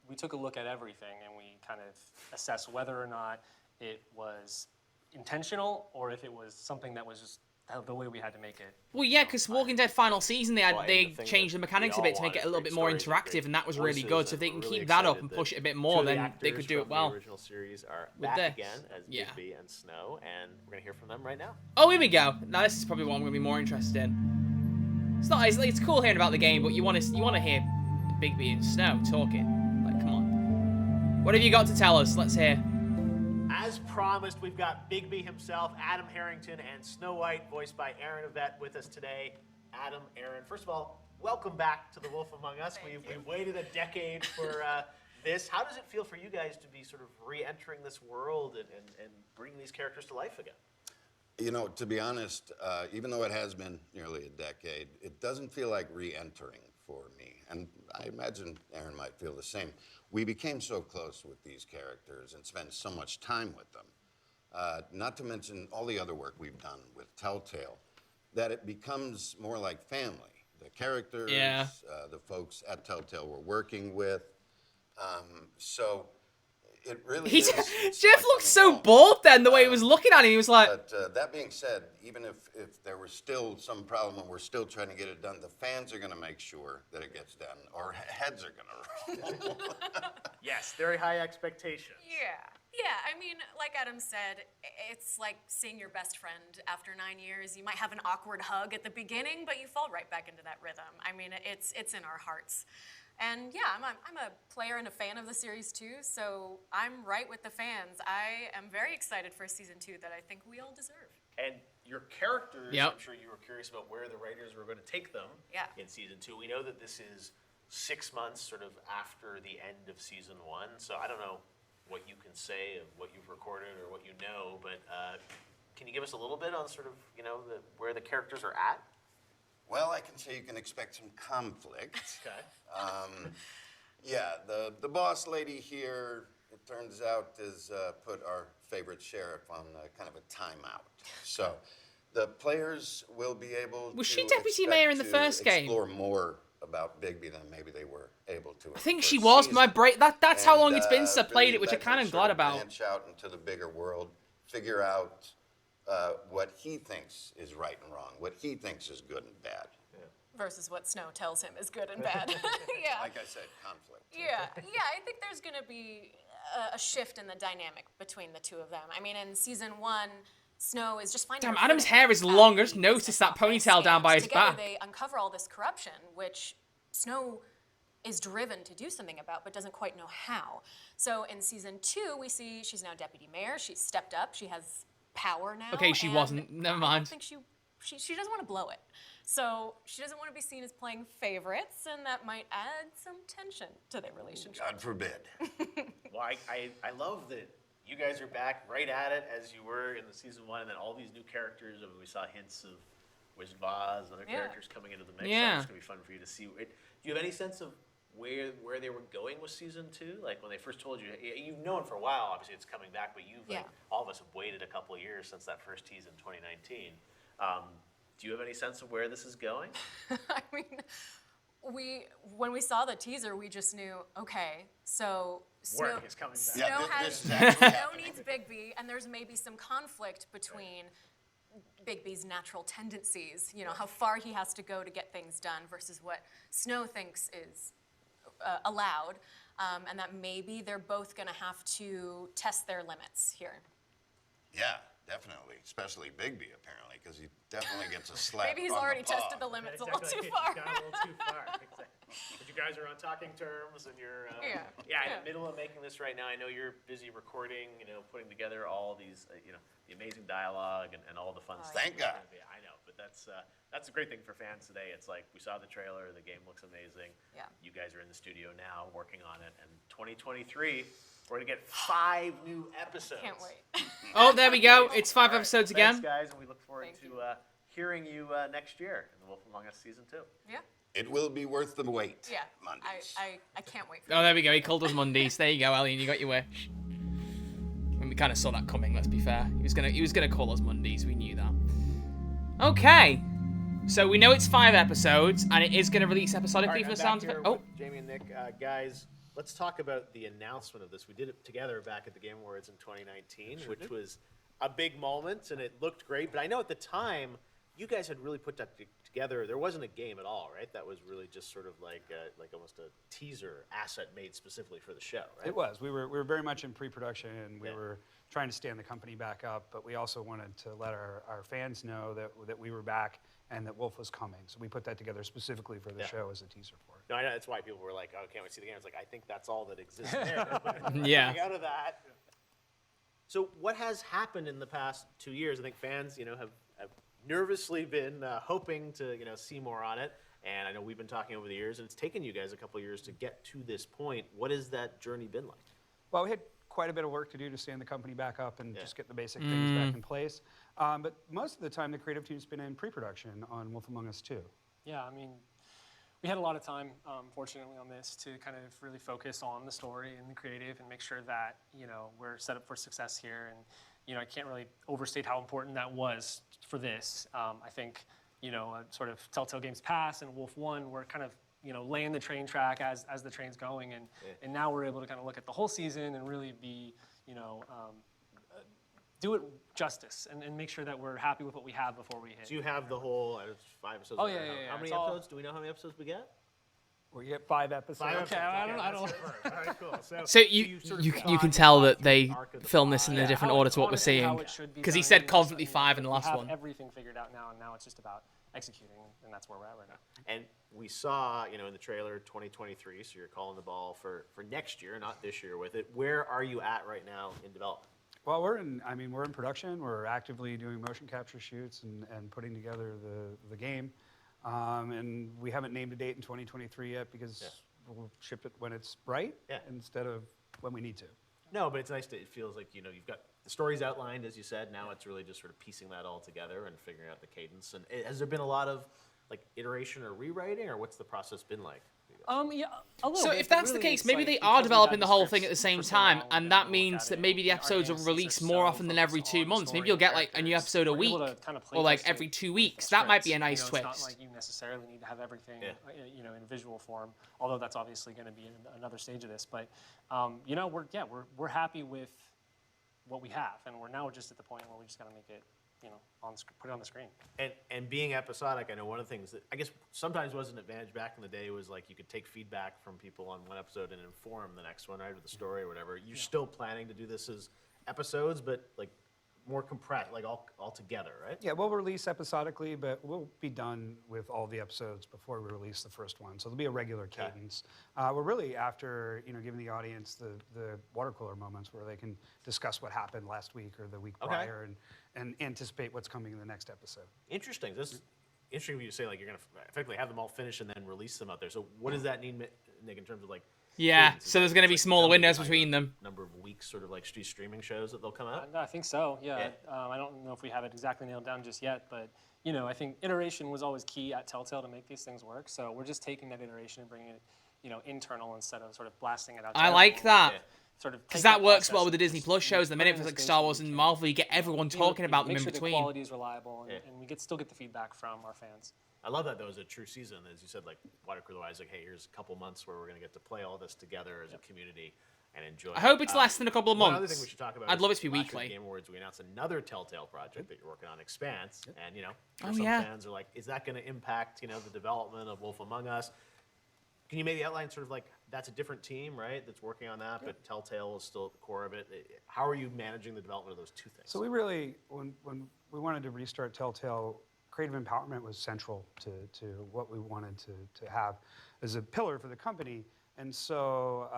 Speaker 7: we took a look at everything and we kind of assessed whether or not it was intentional or if it was something that was just the way we had to make it.
Speaker 1: Well, yeah, because Walking Dead final season, they
Speaker 3: the thing
Speaker 1: changed the
Speaker 3: that
Speaker 1: mechanics
Speaker 3: we
Speaker 1: a bit
Speaker 3: all
Speaker 1: to make it a
Speaker 3: want
Speaker 1: little
Speaker 3: is
Speaker 1: bit more
Speaker 3: great stories and
Speaker 1: interactive, and that was
Speaker 3: great
Speaker 1: really good. So if they can
Speaker 3: voices,
Speaker 1: keep
Speaker 3: and
Speaker 1: that
Speaker 3: we're
Speaker 1: up
Speaker 3: really
Speaker 1: and
Speaker 3: excited
Speaker 1: push it a bit
Speaker 3: that
Speaker 1: more,
Speaker 3: two of the
Speaker 1: then they
Speaker 3: actors
Speaker 1: could do it
Speaker 3: from
Speaker 1: well.
Speaker 3: The original series are
Speaker 1: With
Speaker 3: back
Speaker 1: this.
Speaker 3: again as
Speaker 1: Yeah.
Speaker 3: Bigby and Snow, and we're gonna hear from them right now.
Speaker 1: Oh, here we go. Now this is probably what I'm going to be more interested in. It's cool hearing about the game, but you want to hear Bigby and Snow talking. Like, come on. What have you got to tell us? Let's hear.
Speaker 3: As promised, we've got Bigby himself, Adam Harrington, and Snow White, voiced by Aaron Yvette, with us today. Adam, Aaron, first of all, welcome back to The Wolf Among Us. We've waited a decade for this. How does it feel for you guys to be sort of re-entering this world and bringing these characters to life again?
Speaker 5: You know, to be honest, even though it has been nearly a decade, it doesn't feel like re-entering for me. And I imagine Aaron might feel the same. We became so close with these characters and spent so much time with them, not to mention all the other work we've done with Telltale, that it becomes more like family. The characters, the folks at Telltale we're working with. So it really is.
Speaker 1: Jeff looked so bored then, the way he was looking at him. He was like...
Speaker 5: But that being said, even if there was still some problem and we're still trying to get it done, the fans are going to make sure that it gets done, or heads are going to roll.
Speaker 3: Yes, very high expectations.
Speaker 8: Yeah, I mean, like Adam said, it's like seeing your best friend after 9 years. You might have an awkward hug at the beginning, but you fall right back into that rhythm. I mean, it's in our hearts. And yeah, I'm a player and a fan of the series too, so I'm right with the fans. I am very excited for season 2 that I think we all deserve.
Speaker 3: And your characters, I'm sure you were curious about where the writers were going to take them in season 2. We know that this is 6 months sort of after the end of season 1, so I don't know what you can say of what you've recorded or what you know, but can you give us a little bit on sort of, you know, where the characters are at?
Speaker 5: Well, I can say you can expect some conflict.
Speaker 3: Okay.
Speaker 5: Yeah, the boss lady here, it turns out, has put our favorite sheriff on kind of a timeout. So the players will be able to...
Speaker 1: Was she deputy mayor in the first game?
Speaker 5: Explore more about Bigby than maybe they were able to.
Speaker 1: I think she was. My break. That's how long it's been since I played it, which I'm kind of glad about.
Speaker 5: Branch out into the bigger world, figure out what he thinks is right and wrong, what he thinks is good and bad.
Speaker 8: Versus what Snow tells him is good and bad.
Speaker 5: Like I said, conflict.
Speaker 8: Yeah, I think there's going to be a shift in the dynamic between the two of them. I mean, in season 1, Snow is just finding...
Speaker 1: Damn, Adam's hair is long. I just noticed that ponytail down by his back.
Speaker 8: They uncover all this corruption, which Snow is driven to do something about, but doesn't quite know how. So in season 2, we see she's now deputy mayor. She's stepped up. She has power now.
Speaker 1: Okay, she wasn't. Never mind.
Speaker 8: I don't think she doesn't want to blow it. So she doesn't want to be seen as playing favorites, and that might add some tension to their relationship.
Speaker 5: God forbid.
Speaker 3: Well, I love that you guys are back right at it as you were in the season 1, and then all these new characters. I mean, we saw hints of Wizard of Oz and other characters coming into the mix.
Speaker 1: Yeah.
Speaker 3: So it's going to be fun for you to see. Do you have any sense of where they were going with season 2? Like when they first told you, you've known for a while, obviously it's coming back, but like, all of us have waited a couple of years since that first tease in 2019. Do you have any sense of where this is going?
Speaker 8: I mean, when we saw the teaser, we just knew, okay, so
Speaker 3: Work is coming
Speaker 8: Snow
Speaker 3: back.
Speaker 8: Snow needs Bigby, and there's maybe some conflict between Bigby's natural tendencies, you know, how far he has to go to get things done versus what Snow thinks is allowed, and that maybe they're both going to have to test their limits here.
Speaker 5: Yeah, definitely. Especially Bigby, apparently, because he definitely gets a slap.
Speaker 8: Maybe he's
Speaker 5: on
Speaker 8: already
Speaker 5: the paw.
Speaker 8: tested the limits a little too far.
Speaker 3: He's gone a little too far. Exactly. But you guys are on talking terms, and you're in the middle of making this right now. I know you're busy recording, you know, putting together all these, you know, the amazing dialogue and all the fun stuff.
Speaker 5: Thank God.
Speaker 3: I know, but that's a great thing for fans today. It's like we saw the trailer, the game looks amazing.
Speaker 8: Yeah.
Speaker 3: You guys are in the studio now working on it, and 2023, we're gonna get 5 new episodes.
Speaker 8: Can't wait.
Speaker 1: Oh, there we go. It's 5 episodes again.
Speaker 3: Thanks, guys, and we look forward to hearing you next year in The Wolf Among Us Season 2.
Speaker 8: Yeah.
Speaker 5: It will be worth the wait.
Speaker 8: Yeah.
Speaker 5: Mondays.
Speaker 8: I can't wait for
Speaker 1: Oh, there we go. He called us Mondays. There you go, Alien. You got your wish. And we kind of saw that coming. Let's be fair. He was gonna call us Mondays. We knew that. Okay. So we know it's 5 episodes, and it is gonna release episodically from the sounds of it. Oh,
Speaker 3: Jamie and Nick, guys, let's talk about the announcement of this. We did it together back at the Game Awards in 2019, which was a big moment, and it looked great. But I know at the time, you guys had really put that together. There wasn't a game at all, right? That was really just sort of like almost a teaser asset made specifically for the show, right?
Speaker 9: It was. We were very much in pre-production. We were trying to stand the company back up, but we also wanted to let our fans know that we were back and that Wolf was coming. So we put that together specifically for the show as a teaser for it.
Speaker 3: No, I know that's why people were like, "Oh, can't we see the game?" It's like I think that's all that exists there.
Speaker 1: Yeah.
Speaker 3: Out of that. So what has happened in the past 2 years? I think fans, have nervously been hoping to, see more on it. And I know we've been talking over the years, and it's taken you guys a couple of years to get to this point. What has that journey been like?
Speaker 9: Well, we had quite a bit of work to do to stand the company back up and just get the basic things back in place. But most of the time, the creative team's been in pre-production on Wolf Among Us 2.
Speaker 7: Yeah, I mean, we had a lot of time, fortunately, on this to kind of really focus on the story and the creative and make sure that, we're set up for success here. And, I can't really overstate how important that was for this. I think, sort of Telltale Games Pass and Wolf 1 were kind of, laying the train track as the train's going. And now we're able to kind of look at the whole season and really be, do it justice and make sure that we're happy with what we have before we hit.
Speaker 3: So you have the whole 5 episodes.
Speaker 7: Oh, yeah.
Speaker 3: How many
Speaker 7: It's all-
Speaker 3: episodes? Do we know how many episodes we get?
Speaker 9: We get 5 episodes.
Speaker 7: Okay, I don't.
Speaker 3: All right, cool.
Speaker 1: So you can tell that they film this in a different order to what we're
Speaker 7: Honestly, how
Speaker 1: seeing.
Speaker 7: it should be
Speaker 1: Because he
Speaker 7: done
Speaker 1: said
Speaker 7: is,
Speaker 1: confidently 5 in the
Speaker 7: we
Speaker 1: last
Speaker 7: have
Speaker 1: one.
Speaker 7: everything figured out now, and now it's just about executing, and that's where we're at right now.
Speaker 3: And we saw, in the trailer 2023, so you're calling the ball for next year, not this year with it. Where are you at right now in development?
Speaker 9: Well, we're in production. We're actively doing motion capture shoots and putting together the game. And we haven't named a date in 2023 yet because we'll ship it when it's right instead of when we need to.
Speaker 3: No, but it's nice that it feels like, you've got the stories outlined, as you said. Now it's really just sort of piecing that all together and figuring out the cadence. And has there been a lot of, iteration or rewriting, or what's the process been like?
Speaker 7: Yeah, a little
Speaker 1: So
Speaker 7: bit,
Speaker 1: if
Speaker 7: but
Speaker 1: that's the
Speaker 7: really
Speaker 1: case,
Speaker 7: it's
Speaker 1: maybe
Speaker 7: like
Speaker 1: they
Speaker 7: because
Speaker 1: are
Speaker 7: we've
Speaker 1: developing
Speaker 7: had
Speaker 1: the whole
Speaker 7: scripts
Speaker 1: thing at the same
Speaker 7: for so
Speaker 1: time,
Speaker 7: long,
Speaker 1: and
Speaker 7: we
Speaker 1: that
Speaker 7: look
Speaker 1: means
Speaker 7: at
Speaker 1: that
Speaker 7: it,
Speaker 1: maybe the
Speaker 7: our
Speaker 1: episodes will
Speaker 7: games
Speaker 1: release
Speaker 7: are
Speaker 1: more
Speaker 7: so
Speaker 1: often than every
Speaker 7: focused
Speaker 1: 2
Speaker 7: on
Speaker 1: months.
Speaker 7: story
Speaker 1: Maybe you'll get
Speaker 7: and
Speaker 1: like a new
Speaker 7: characters.
Speaker 1: episode a
Speaker 7: We're able
Speaker 1: week,
Speaker 7: to kind of play
Speaker 1: or like
Speaker 7: test it
Speaker 1: every 2
Speaker 7: with
Speaker 1: weeks.
Speaker 7: the
Speaker 1: That might be a
Speaker 7: scripts.
Speaker 1: nice
Speaker 7: It's
Speaker 1: twist.
Speaker 7: not like you necessarily need to have everything, in visual form. Although that's obviously going to be another stage of this. But we're happy with what we have, and we're now just at the point where we just got to make it, put it on the screen.
Speaker 3: And being episodic, I know one of the things that I guess sometimes was an advantage back in the day was like you could take feedback from people on one episode and inform the next one, right, with the story or whatever. You're still planning to do this as episodes, but like more compressed, like all together, right?
Speaker 9: Yeah, we'll release episodically, but we'll be done with all the episodes before we release the first one. So there'll be a regular cadence. We're really after, giving the audience the water cooler moments where they can discuss what happened last week or the week prior and anticipate what's coming in the next episode.
Speaker 3: Interesting. This is interesting for you to say, like, you're going to effectively have them all finished and then release them out there. So what does that mean, Nick, in terms of, like,
Speaker 1: Yeah,
Speaker 3: cadence? Is
Speaker 1: so
Speaker 3: that
Speaker 1: there's going to be
Speaker 3: like
Speaker 1: smaller
Speaker 3: number-
Speaker 1: windows
Speaker 3: like,
Speaker 1: between them.
Speaker 3: Number of weeks, sort of like streaming shows that they'll come out?
Speaker 7: I think so, yeah. I don't know if we have it exactly nailed down just yet, but I think iteration was always key at Telltale to make these things work. So we're just taking that iteration and bringing it, internal instead of sort of blasting it out. to
Speaker 1: I like
Speaker 7: everyone.
Speaker 1: that.
Speaker 7: Sort of
Speaker 1: Because
Speaker 7: take
Speaker 1: that works
Speaker 7: process
Speaker 1: well with the
Speaker 7: and
Speaker 1: Disney
Speaker 7: just
Speaker 1: Plus shows. The minute
Speaker 7: put it
Speaker 1: for
Speaker 7: in
Speaker 1: like
Speaker 7: the
Speaker 1: Star
Speaker 7: space
Speaker 1: Wars
Speaker 7: we
Speaker 1: and
Speaker 7: can.
Speaker 1: Marvel, you get everyone talking about them
Speaker 7: make
Speaker 1: in
Speaker 7: sure
Speaker 1: between.
Speaker 7: The quality is reliable, and we still get the feedback from our fans.
Speaker 3: I love that, though, as a true season, as you said, like, water cooler-wise, like, hey, here's a couple months where we're going to get to play all this together as a community and enjoy
Speaker 1: I hope it's less than a couple of
Speaker 3: One other
Speaker 1: months.
Speaker 3: thing we should talk about
Speaker 1: I'd
Speaker 3: is
Speaker 1: love it to be
Speaker 3: last year at
Speaker 1: weekly.
Speaker 3: the Game Awards, we announced another Telltale project that you're working on, Expanse, and,
Speaker 1: Oh,
Speaker 3: some
Speaker 1: yeah.
Speaker 3: fans are like, is that going to impact, the development of Wolf Among Us? Can you maybe outline sort of like, that's a different team, right, that's working on that, but Telltale is still at the core of it. How are you managing the development of those two things?
Speaker 9: So we really, when we wanted to restart Telltale, creative empowerment was central to what we wanted to have as a pillar for the company. And so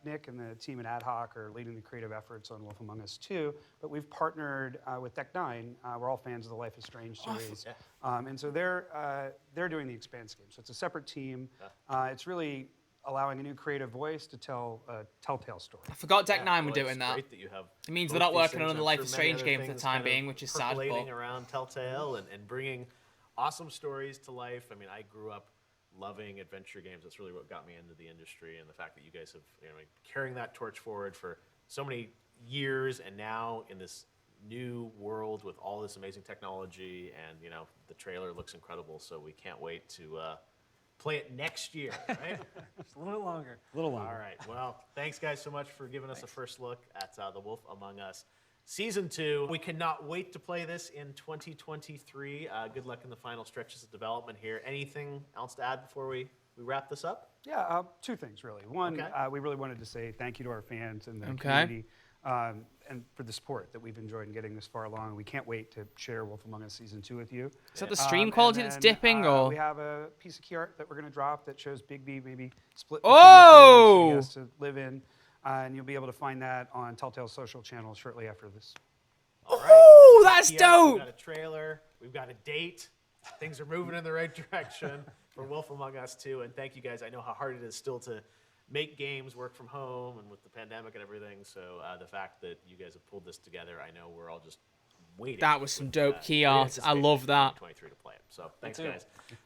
Speaker 9: Nick and the team at Ad Hoc are leading the creative efforts on Wolf Among Us 2, but we've partnered with Deck 9. We're all fans of the Life is Strange series. And so they're doing the Expanse game. So it's a separate team. It's really allowing a new creative voice to tell a Telltale story.
Speaker 1: I forgot Deck 9 were
Speaker 3: Well, it's
Speaker 1: doing that.
Speaker 3: great that you have
Speaker 1: It means
Speaker 3: both
Speaker 1: they're not
Speaker 3: these
Speaker 1: working
Speaker 3: things.
Speaker 1: on the
Speaker 3: I'm
Speaker 1: Life
Speaker 3: sure
Speaker 1: is
Speaker 3: many
Speaker 1: Strange
Speaker 3: other
Speaker 1: game for the
Speaker 3: things
Speaker 1: time
Speaker 3: kind of
Speaker 1: being, which is sad.
Speaker 3: percolating
Speaker 1: But
Speaker 3: around Telltale and bringing awesome stories to life. I mean, I grew up loving adventure games. That's really what got me into the industry, and the fact that you guys have been carrying that torch forward for so many years, and now in this new world with all this amazing technology, and the trailer looks incredible. So we can't wait to play it next year, right?
Speaker 7: Just a little bit longer.
Speaker 9: A little longer.
Speaker 3: All right. Well, thanks guys so much for giving us a first look at The Wolf Among Us Season 2. We cannot wait to play this in 2023. Good luck in the final stretches of development here. Anything else to add before we wrap this up?
Speaker 9: Yeah, two things really. One,
Speaker 3: Okay.
Speaker 9: we really wanted to say thank you to our fans and the
Speaker 1: Okay.
Speaker 9: community and for the support that we've enjoyed in getting this far along. We can't wait to share Wolf Among Us Season 2 with you.
Speaker 1: Is that the stream quality that's dipping, or?
Speaker 9: We have a piece of key art that we're going to drop that shows Bigby maybe split
Speaker 1: Oh!
Speaker 9: between the worlds that he has to live in. And you'll be able to find that on Telltale's social channels shortly after this.
Speaker 3: All right.
Speaker 1: Oh, that's dope!
Speaker 3: We've got a trailer. We've got a date. Things are moving in the right direction for Wolf Among Us 2. And thank you guys. I know how hard it is still to make games, work from home, and with the pandemic and everything. So the fact that you guys have pulled this together, I know we're all just waiting.
Speaker 1: That was some dope key art. I love that.
Speaker 3: 23 to play it. So thanks, guys.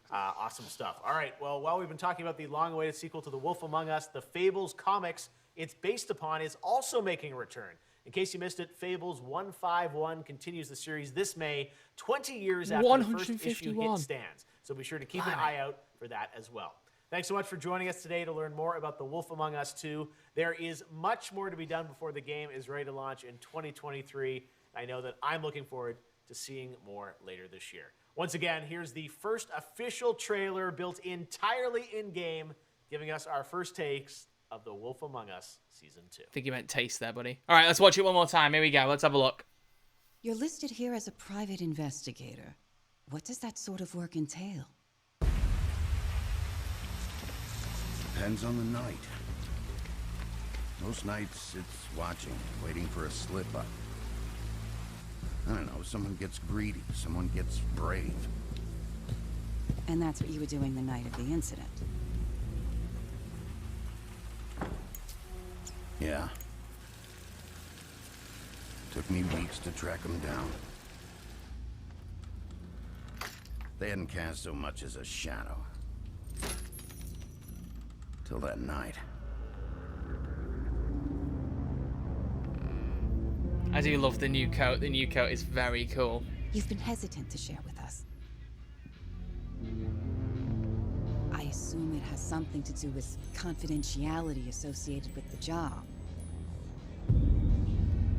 Speaker 3: Awesome stuff. All right. Well, while we've been talking about the long-awaited sequel to The Wolf Among Us, the Fables comics it's based upon is also making a return. In case you missed it, Fables 151 continues the series this May, 20 years after the first issue hit stands. So be sure to keep an eye out for that as well. Thanks so much for joining us today to learn more about The Wolf Among Us 2. There is much more to be done before the game is ready to launch in 2023. I know that I'm looking forward to seeing more later this year. Once again, here's the first official trailer built entirely in-game, giving us our first takes of The Wolf Among Us Season 2.
Speaker 1: I think you meant taste there, buddy. All right, let's watch it one more time. Here we go. Let's have a look.
Speaker 4: You're listed here as a private investigator. What does that sort of work entail?
Speaker 5: Depends on the night. Most nights it's watching, waiting for a slip-up. I don't know, someone gets greedy, someone gets brave.
Speaker 4: And that's what you were doing the night of the incident.
Speaker 5: Yeah. Took me weeks to track them down. They hadn't cast so much as a shadow. Till that night.
Speaker 1: I do love the new coat. The new coat is very cool.
Speaker 4: You've been hesitant to share with us. I assume it has something to do with confidentiality associated with the job.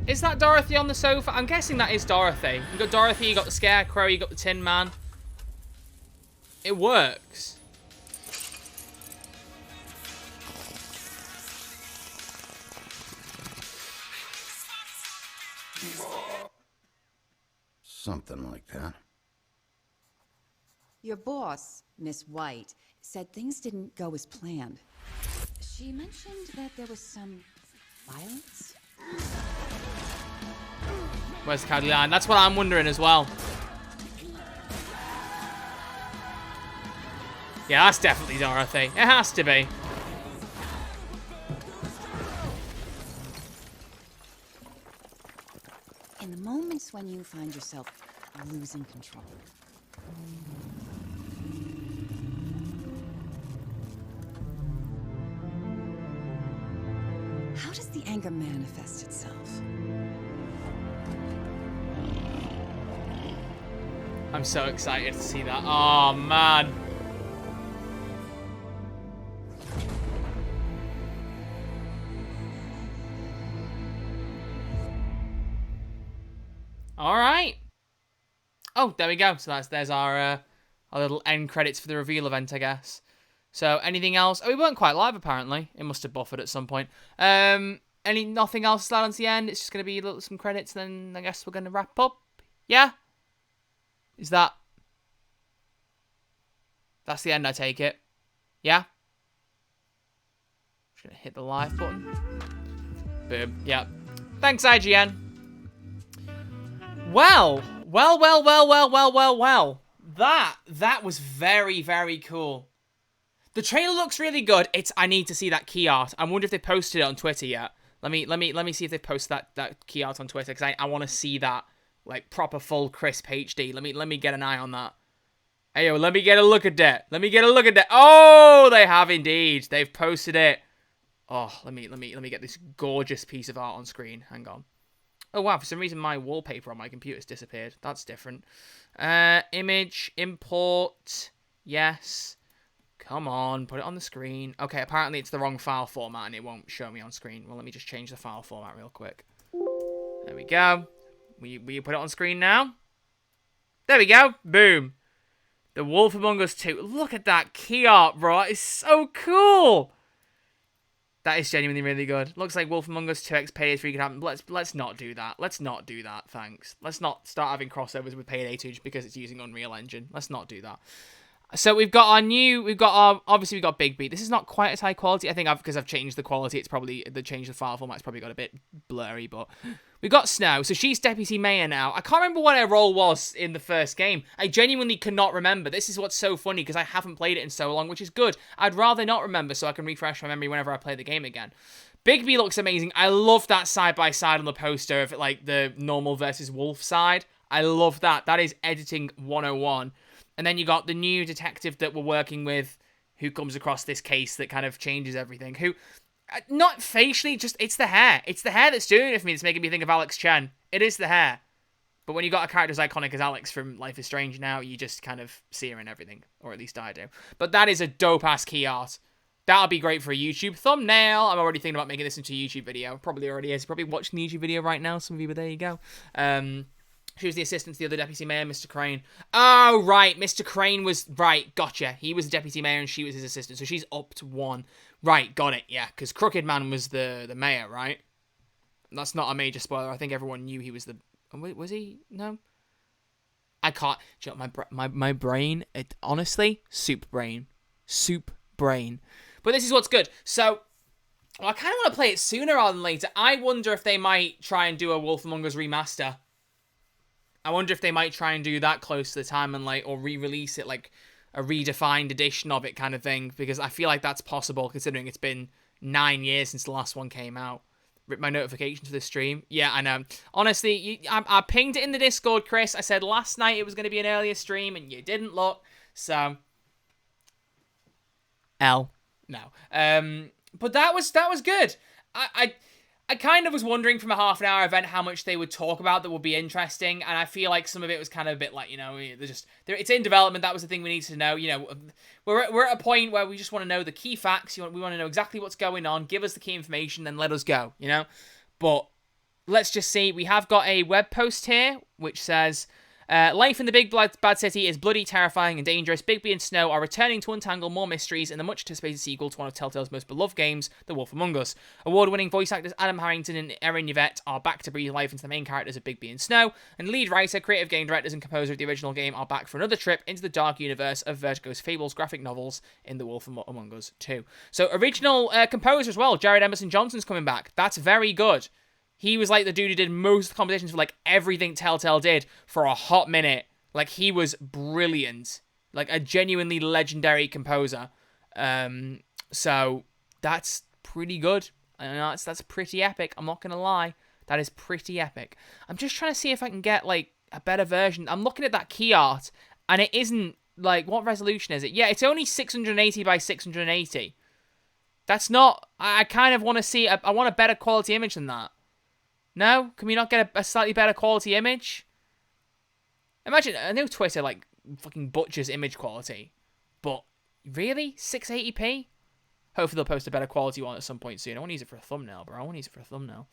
Speaker 1: Is that Dorothy on the sofa? I'm guessing that is Dorothy. You got Dorothy, you got the Scarecrow, you got the Tin Man. It works.
Speaker 5: Something like that.
Speaker 4: Your boss, Miss White, said things didn't go as planned. She mentioned that there was some violence.
Speaker 1: Where's the Cowardly Lion? That's what I'm wondering as well. Yeah, that's definitely Dorothy. It has to be.
Speaker 4: In the moments when you find yourself losing control. How does the anger manifest itself?
Speaker 1: I'm so excited to see that. Oh, man. All right. Oh, there we go. So there's our little end credits for the reveal event, I guess. So anything else? Oh, we weren't quite live apparently. It must have buffered at some point. Nothing else to add on to the end. It's just gonna be some credits. Then I guess we're gonna wrap up. Yeah. Is that? That's the end. I take it. Yeah. Just gonna hit the live button. Boom. Yeah. Thanks, IGN. Well. That was very, very cool. The trailer looks really good. I need to see that key art. I wonder if they posted it on Twitter yet. Let me see if they post that key art on Twitter, because I want to see that like proper full crisp HD. Let me get an eye on that. Hey yo, let me get a look at that. Oh, they have indeed. They've posted it. Oh, let me get this gorgeous piece of art on screen. Hang on. Oh wow, for some reason my wallpaper on my computer's disappeared. That's different. Image, import, yes. Come on, put it on the screen. Okay, apparently it's the wrong file format and it won't show me on screen. Well, let me just change the file format real quick. There we go. Will you put it on screen now? There we go. Boom. The Wolf Among Us 2. Look at that key art, bro. It's so cool. That is genuinely really good. Looks like Wolf Among Us 2X Payday 3 could happen. Let's not do that. Let's not do that, thanks. Let's not start having crossovers with Payday 2 just because it's using Unreal Engine. Let's not do that. So obviously we've got Big B. This is not quite as high quality. I think because I've changed the quality, it's probably, the file format's probably got a bit blurry, but we've got Snow. So she's Deputy Mayor now. I can't remember what her role was in the first game. I genuinely cannot remember. This is what's so funny because I haven't played it in so long, which is good. I'd rather not remember so I can refresh my memory whenever I play the game again. Big B looks amazing. I love that side-by-side on the poster of like the normal versus wolf side. I love that. That is editing 101. And then you got the new detective that we're working with who comes across this case that kind of changes everything. Who, not facially, just, it's the hair. It's the hair that's doing it for me. It's making me think of Alex Chen. It is the hair. But when you got a character as iconic as Alex from Life is Strange now, you just kind of see her in everything. Or at least I do. But that is a dope-ass key art. That'll be great for a YouTube thumbnail. I'm already thinking about making this into a YouTube video. Probably already is. You're probably watching the YouTube video right now. Some of you, but there you go. She was the assistant to the other deputy mayor, Mr. Crane. Oh, right. Mr. Crane was... Right, gotcha. He was the deputy mayor and she was his assistant. So she's up to 1. Right, got it. Yeah, because Crooked Man was the mayor, right? That's not a major spoiler. I think everyone knew he was the... Was he? No? I can't... Do you know, my brain... honestly, soup brain. Soup brain. But this is what's good. So... Well, I kind of want to play it sooner rather than later. I wonder if they might try and do a Wolf Among Us remaster. I wonder if they might try and do that close to the time and like, or re-release it like a redefined edition of it kind of thing, because I feel like that's possible considering it's been 9 years since the last one came out. Rip my notifications for the stream. Yeah, I know. Honestly, I pinged it in the Discord, Chris. I said last night it was going to be an earlier stream and you didn't look. So, no. But that was good. I kind of was wondering from a half-an-hour event how much they would talk about that would be interesting, and I feel like some of it was kind of a bit like, you know, it's in development. That was the thing we needed to know. You know, we're at a point where we just want to know the key facts. We want to know exactly what's going on. Give us the key information, then let us go. You know, but let's just see. We have got a web post here which says. Life in the big bad city is bloody, terrifying, and dangerous. Bigby and Snow are returning to untangle more mysteries in the much-anticipated sequel to one of Telltale's most beloved games, The Wolf Among Us. Award-winning voice actors Adam Harrington and Erin Yvette are back to breathe life into the main characters of Bigby and Snow, and lead writer, creative game directors, and composer of the original game are back for another trip into the dark universe of Vertigo's Fables graphic novels in The Wolf Among Us 2. So, original composer as well, Jared Emerson Johnson's coming back. That's very good. He was like the dude who did most of the compositions for like everything Telltale did for a hot minute. Like, he was brilliant. Like, a genuinely legendary composer. So, that's pretty good. That's pretty epic. I'm not going to lie. That is pretty epic. I'm just trying to see if I can get, like, a better version. I'm looking at that key art, and it isn't, like, what resolution is it? Yeah, it's only 680 by 680. That's not... I kind of want to see... I want a better quality image than that. No? Can we not get a slightly better quality image? Imagine, I know Twitter, like, fucking butchers image quality. But, really? 680p? Hopefully they'll post a better quality one at some point soon. I want to use it for a thumbnail, bro. I want to use it for a thumbnail.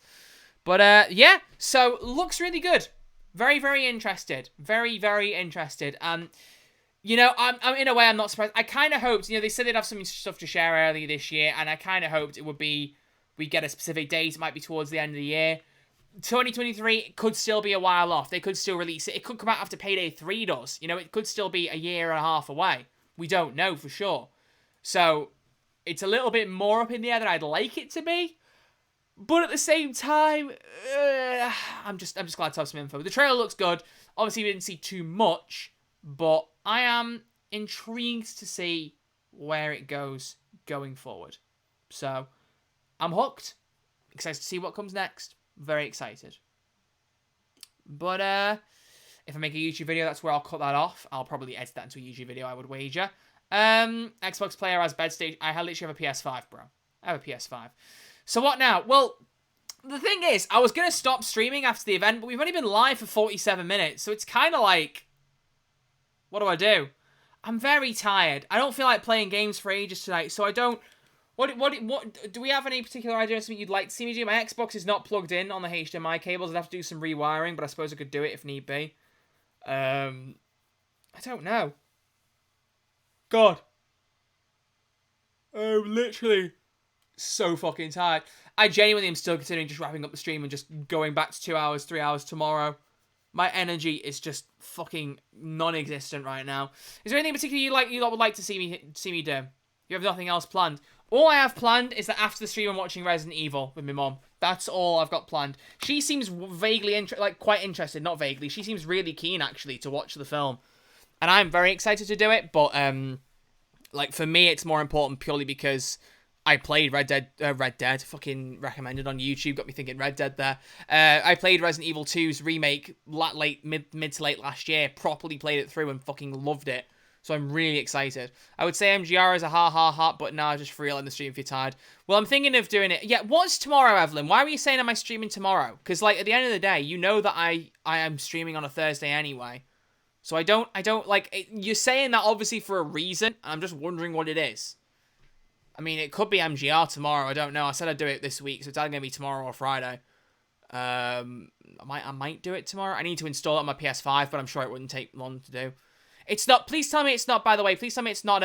Speaker 1: But, yeah. So, looks really good. Very, very interested. Very, very interested. You know, I'm in a way, I'm not surprised. I kind of hoped, you know, they said they'd have some stuff to share early this year, and I kind of hoped it would be, we get a specific date. It might be towards the end of the year. 2023 could still be a while off. They could still release it. It could come out after Payday 3 does. You know, it could still be a year and a half away. We don't know for sure. So, it's a little bit more up in the air than I'd like it to be. But at the same time, I'm just glad to have some info. The trailer looks good. Obviously, we didn't see too much. But I am intrigued to see where it goes going forward. So, I'm hooked. Excited to see what comes next. Very excited. But, if I make a YouTube video, that's where I'll cut that off. I'll probably edit that into a YouTube video, I would wager. Xbox player has bed stage. I literally have a PS5, bro. I have a PS5. So what now? Well, the thing is, I was going to stop streaming after the event, but we've only been live for 47 minutes. So it's kind of like, what do I do? I'm very tired. I don't feel like playing games for ages tonight, so I don't... What do we have any particular idea of something you'd like to see me do? My Xbox is not plugged in on the HDMI cables. I'd have to do some rewiring, but I suppose I could do it if need be. I don't know. God. I'm literally so fucking tired. I genuinely am still considering just wrapping up the stream and just going back to 2 hours, 3 hours tomorrow. My energy is just fucking non-existent right now. Is there anything particular you would like to see me do? You have nothing else planned? All I have planned is that after the stream I'm watching Resident Evil with my mom. That's all I've got planned. She seems vaguely quite interested, not vaguely. She seems really keen actually to watch the film. And I'm very excited to do it, but like for me it's more important purely because I played Red Dead, fucking recommended on YouTube, got me thinking Red Dead there. I played Resident Evil 2's remake mid to late last year, properly played it through and fucking loved it. So I'm really excited. I would say MGR is a ha, but nah, just for real in the stream if you're tired. Well, I'm thinking of doing it. Yeah, what's tomorrow, Evelyn? Why were you saying am I streaming tomorrow? Because like at the end of the day, you know that I am streaming on a Thursday anyway. So I don't like, you're saying that obviously for a reason. I'm just wondering what it is. I mean, it could be MGR tomorrow. I don't know. I said I'd do it this week, so it's either going to be tomorrow or Friday. I might do it tomorrow. I need to install it on my PS5, but I'm sure it wouldn't take long to do. It's not, please tell me it's not, by the way, please tell me it's not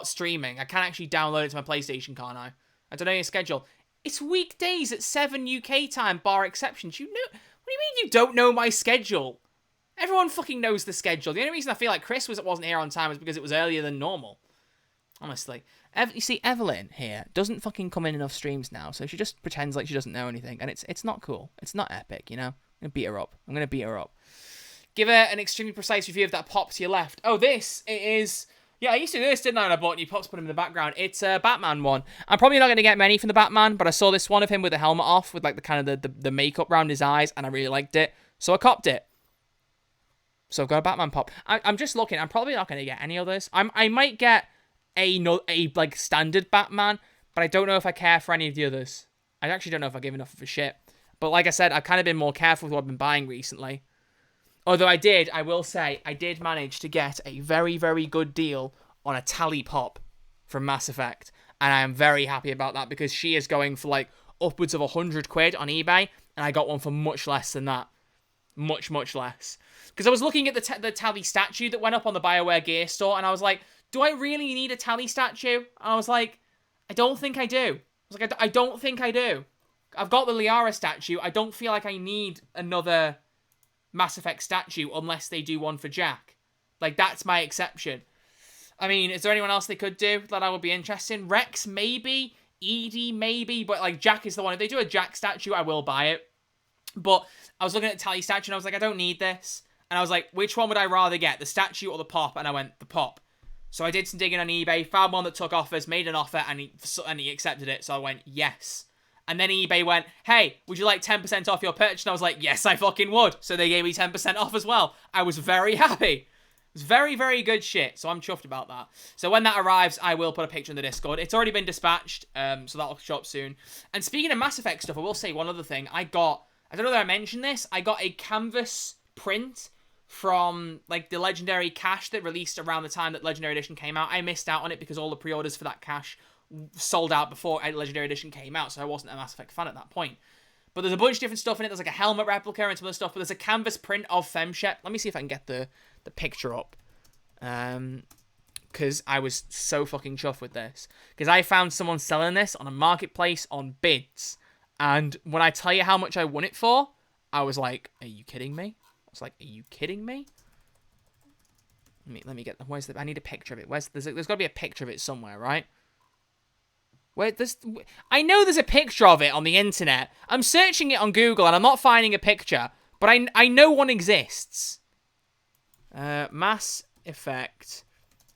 Speaker 1: streaming. I can't actually download it to my PlayStation, can't I? I don't know your schedule. It's weekdays at 7 UK time, bar exceptions. You know, what do you mean you don't know my schedule? Everyone fucking knows the schedule. The only reason I feel like Chris wasn't here on time was because it was earlier than normal. Honestly. You see, Evelyn here doesn't fucking come in enough streams now, so she just pretends like she doesn't know anything, and it's not cool. It's not epic, you know? I'm gonna beat her up. Give her an extremely precise review of that pop to your left. Oh, this, it is... Yeah, I used to do this, didn't I? And I bought new pops, put them in the background. It's a Batman one. I'm probably not going to get many from the Batman, but I saw this one of him with the helmet off, with like the kind of the makeup around his eyes, and I really liked it. So I copped it. So I've got a Batman pop. I'm just looking. I'm probably not going to get any others. I might get a like standard Batman, but I don't know if I care for any of the others. I actually don't know if I give enough of a shit. But like I said, I've kind of been more careful with what I've been buying recently. Although I will say, I did manage to get a very, very good deal on a Tally Pop from Mass Effect. And I am very happy about that because she is going for like upwards of 100 quid on eBay. And I got one for much less than that. Much, much less. Because I was looking at the Tally statue that went up on the BioWare Gear store. And I was like, do I really need a Tally statue? And I was like, I don't think I do. I was like, I don't think I do. I've got the Liara statue. I don't feel like I need another Mass Effect statue unless they do one for Jack. Like, that's my exception. I mean, is there anyone else they could do that I would be interested in? Rex, maybe. Edie, maybe. But, like, Jack is the one. If they do a Jack statue, I will buy it. But I was looking at the Tally statue and I was like, I don't need this. And I was like, which one would I rather get? The statue or the pop? And I went, the pop. So I did some digging on eBay, found one that took offers, made an offer, and he accepted it. So I went, yes. And then eBay went, hey, would you like 10% off your purchase? And I was like, yes, I fucking would. So they gave me 10% off as well. I was very happy. It was very, very good shit. So I'm chuffed about that. So when that arrives, I will put a picture in the Discord. It's already been dispatched, so that'll show up soon. And speaking of Mass Effect stuff, I will say one other thing. I don't know that I mentioned this, I got a canvas print from like the Legendary cache that released around the time that Legendary Edition came out. I missed out on it because all the pre-orders for that cache sold out before Legendary Edition came out, so I wasn't a Mass Effect fan at that point. But there's a bunch of different stuff in it. There's like a helmet replica and some other stuff, but there's a canvas print of Femshep. Let me see if I can get the picture up. Because I was so fucking chuffed with this. Because I found someone selling this on a marketplace on bids. And when I tell you how much I won it for, I was like, are you kidding me? I was like, are you kidding me? Let me get... I need a picture of it. There's got to be a picture of it somewhere, right? I know there's a picture of it on the internet. I'm searching it on Google and I'm not finding a picture. But I know one exists. Mass Effect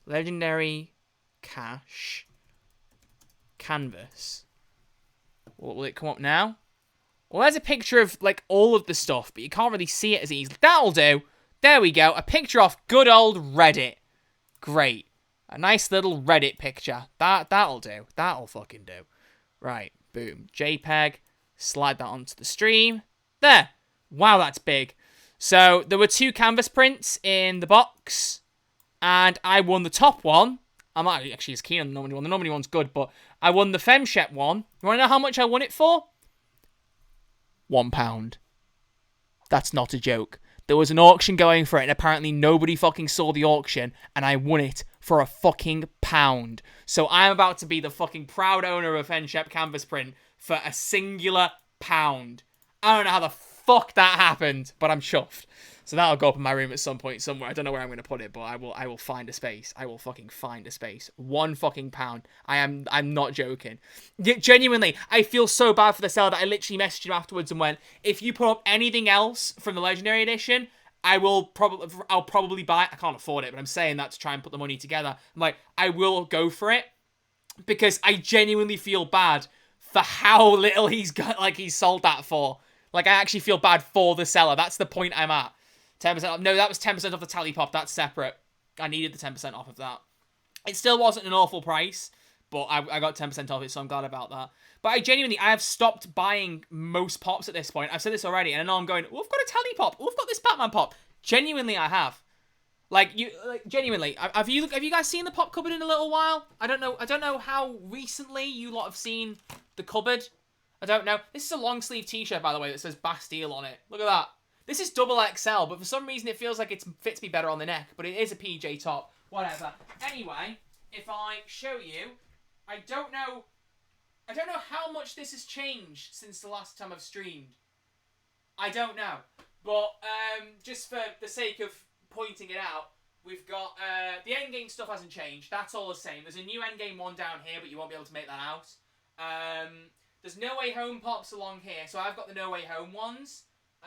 Speaker 1: Legendary Cache Canvas. Will it come up now? Well, there's a picture of, like, all of the stuff, but you can't really see it as easily. That'll do. There we go. A picture off good old Reddit. Great. A nice little Reddit picture. That'll do. That'll fucking do. Right. Boom. JPEG. Slide that onto the stream. There. Wow, that's big. So, there were 2 canvas prints in the box, and I won the top one. I'm not actually as keen on the Normandy one. The Normandy one's good, but I won the Femshep one. You want to know how much I won it for? £1. That's not a joke. there was an auction going for it, and apparently nobody fucking saw the auction, and I won it for a fucking £1. So I'm about to be the fucking proud owner of Fenshep canvas print for a singular £1. I don't know how the fuck that happened, but I'm chuffed. So that'll go up in my room at some point somewhere. I don't know where I'm going to put it, but I will find a space. I will fucking find a space. £1 fucking. I'm not joking. Genuinely, I feel so bad for the seller that I literally messaged him afterwards and went, if you put up anything else from the Legendary Edition, I'll probably buy it. I can't afford it, but I'm saying that to try and put the money together. I'm like, I will go for it because I genuinely feel bad for how little he's got, like, he's sold that for. Like, I actually feel bad for the seller. That's the point I'm at. 10% off. No, that was 10% off the tally pop. That's separate. I needed the 10% off of that. It still wasn't an awful price, but I got 10% off it, so I'm glad about that. But I have stopped buying most pops at this point. I've said this already, and I know I'm going, oh, I've got a tally pop. Oh, I've got this Batman pop. Genuinely, I have. Genuinely, have you guys seen the pop cupboard in a little while? I don't know how recently you lot have seen the cupboard. I don't know. This is a long sleeve t-shirt, by the way, that says Bastille on it. Look at that. This is double XL, but for some reason it feels like it fits me better on the neck. But it is a PJ top. Whatever. Anyway, if I show you, I don't know how much this has changed since the last time I've streamed. I don't know. But just for the sake of pointing it out, we've got the endgame stuff hasn't changed. That's all the same. There's a new endgame one down here, but you won't be able to make that out. There's No Way Home pops along here, so I've got the No Way Home ones,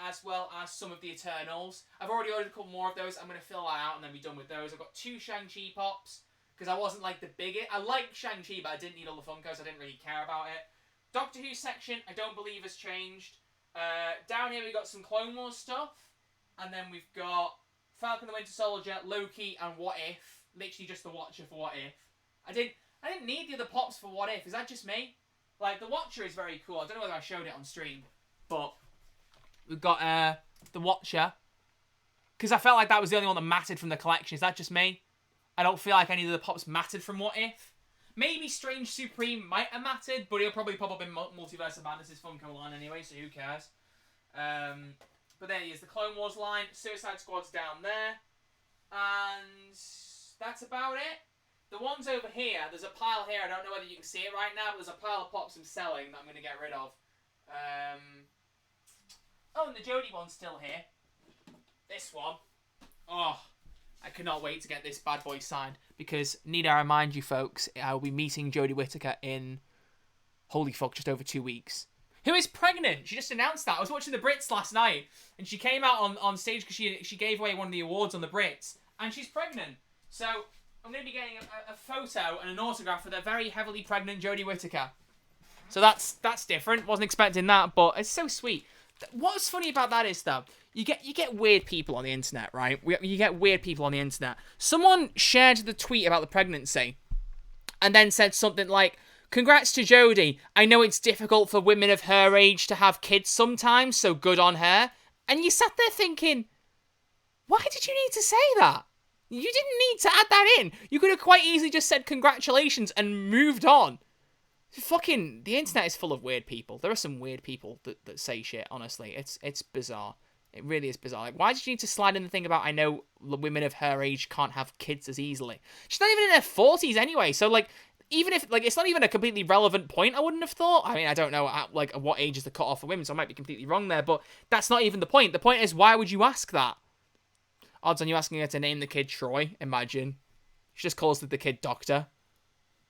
Speaker 1: as well as some of the Eternals. I've already ordered a couple more of those. I'm going to fill that out and then be done with those. I've got 2 Shang-Chi pops, because I wasn't like the biggest. I like Shang-Chi, but I didn't need all the Funkos. I didn't really care about it. Doctor Who section, I don't believe has changed. Down here we've got some Clone Wars stuff, and then we've got Falcon the Winter Soldier, Loki, and What If. Literally just the Watcher for What If. I didn't need the other pops for What If. Is that just me? Like, the Watcher is very cool. I don't know whether I showed it on stream, but we've got the Watcher, because I felt like that was the only one that mattered from the collection. Is that just me? I don't feel like any of the pops mattered from What If. Maybe Strange Supreme might have mattered, but he'll probably pop up in Multiverse of Madness' Funko line anyway, so who cares? But there he is, the Clone Wars line. Suicide Squad's down there. And that's about it. The ones over here, there's a pile here. I don't know whether you can see it right now, but there's a pile of pops I'm selling that I'm going to get rid of. Oh, and the Jodie one's still here. This one. Oh, I cannot wait to get this bad boy signed. Because, need I remind you folks, I'll be meeting Jodie Whittaker in, holy fuck, just over 2 weeks. Who is pregnant? She just announced that. I was watching the Brits last night, and she came out on stage because she gave away one of the awards on the Brits, and she's pregnant. So I'm going to be getting a photo and an autograph for the very heavily pregnant Jodie Whittaker. So that's different. Wasn't expecting that, but it's so sweet. What's funny about that is, though, you get weird people on the internet, right? You get weird people on the internet. Someone shared the tweet about the pregnancy and then said something like, "Congrats to Jodie. I know it's difficult for women of her age to have kids sometimes, so good on her." And you sat there thinking, why did you need to say that? You didn't need to add that in. You could have quite easily just said congratulations and moved on. Fucking, the internet is full of weird people. There are some weird people that say shit, honestly. It's bizarre. It really is bizarre. Like, why did you need to slide in the thing about, I know women of her age can't have kids as easily? She's not even in her 40s anyway, so, like, even if, like, it's not even a completely relevant point, I wouldn't have thought. I mean, I don't know, like, what age is the cutoff for women, so I might be completely wrong there, but that's not even the point. The point is, why would you ask that? Odds on you asking her to name the kid Troy, imagine. She just calls the kid Doctor.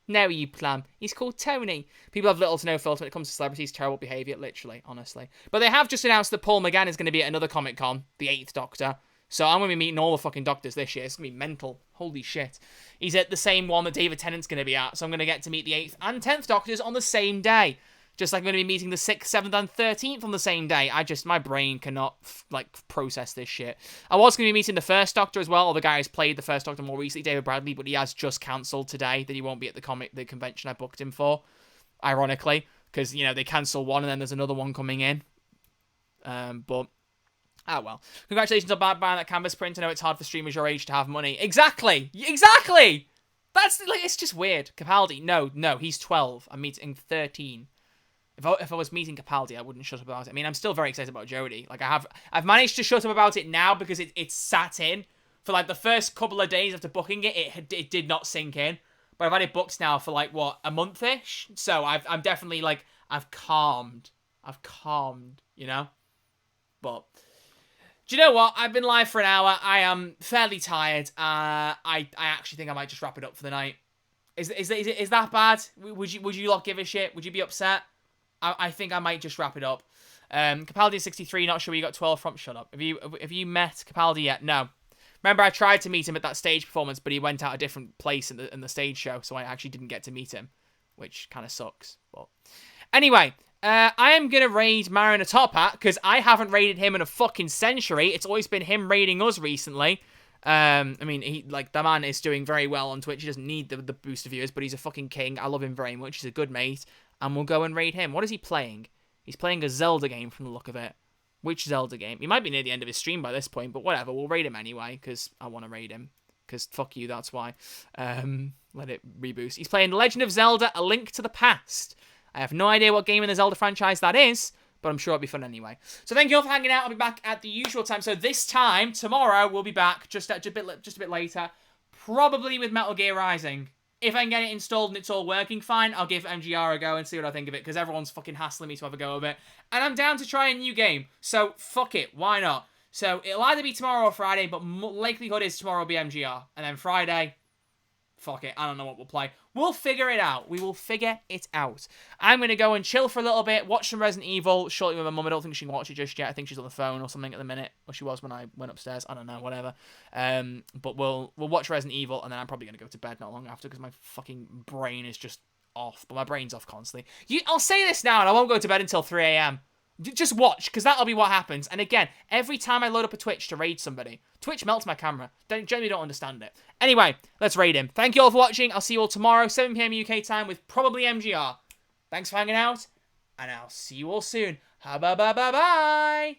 Speaker 1: No, you plum. He's called Tony. People have little to no filter when it comes to celebrities' terrible behaviour, literally, honestly. But they have just announced that Paul McGann is going to be at another Comic-Con, the 8th Doctor. So I'm going to be meeting all the fucking Doctors this year. It's going to be mental. Holy shit. He's at the same one that David Tennant's going to be at. So I'm going to get to meet the 8th and 10th Doctors on the same day. Just like I'm going to be meeting the 6th, 7th, and 13th on the same day. My brain cannot, process this shit. I was going to be meeting the 1st Doctor as well, or the guy who's played the 1st Doctor more recently, David Bradley, but he has just cancelled today that he won't be at the convention I booked him for. Ironically, because, they cancel one and then there's another one coming in. But, well. Congratulations on buying that canvas print. I know it's hard for streamers your age to have money. Exactly! That's, it's just weird. Capaldi, no, he's 12. I'm meeting 13. If I was meeting Capaldi, I wouldn't shut up about it. I mean, I'm still very excited about Jodie. Like, I've managed to shut up about it now because it's sat in. For, like, the first couple of days after booking it, it did not sink in. But I've had it booked now for, like, what, a month-ish? So I'm definitely, like, I've calmed, you know? But, do you know what? I've been live for an hour. I am fairly tired. I actually think I might just wrap it up for the night. Is that bad? Would you lot give a shit? Would you be upset? I think I might just wrap it up. Capaldi 63, not sure where you got 12 from. Shut up. Have you met Capaldi yet? No. Remember, I tried to meet him at that stage performance, but he went out a different place in the stage show, so I actually didn't get to meet him, which kind of sucks. But anyway, I am going to raid Marin a top hat, because I haven't raided him in a fucking century. It's always been him raiding us recently. I mean, the man is doing very well on Twitch. He doesn't need the boost of viewers, but he's a fucking king. I love him very much. He's a good mate, and we'll go and raid him. What is he playing? He's playing a Zelda game from the look of it. Which Zelda game? He might be near the end of his stream by this point, but whatever. We'll raid him anyway, because I want to raid him. Because fuck you, that's why. Let it reboost. He's playing The Legend of Zelda: A Link to the Past. I have no idea what game in the Zelda franchise that is, but I'm sure it'll be fun anyway. So thank you all for hanging out. I'll be back at the usual time. So this time, tomorrow, we'll be back just a bit later. Probably with Metal Gear Rising. If I can get it installed and it's all working fine, I'll give MGR a go and see what I think of it, because everyone's fucking hassling me to have a go of it. And I'm down to try a new game, so fuck it, why not? So it'll either be tomorrow or Friday, but likelihood is tomorrow will be MGR. And then Friday, fuck it, I don't know what we'll play. We'll figure it out. We will figure it out. I'm going to go and chill for a little bit, watch some Resident Evil shortly with my mum. I don't think she can watch it just yet. I think she's on the phone or something at the minute. Or she was when I went upstairs. I don't know, whatever. But we'll watch Resident Evil, and then I'm probably going to go to bed not long after, because my fucking brain is just off. But my brain's off constantly. I'll say this now, and I won't go to bed until 3 a.m. Just watch, because that'll be what happens. And again, every time I load up a Twitch to raid somebody, Twitch melts my camera. Generally don't understand it. Anyway, let's raid him. Thank you all for watching. I'll see you all tomorrow, 7 p.m. UK time, with probably MGR. Thanks for hanging out, and I'll see you all soon. Bye.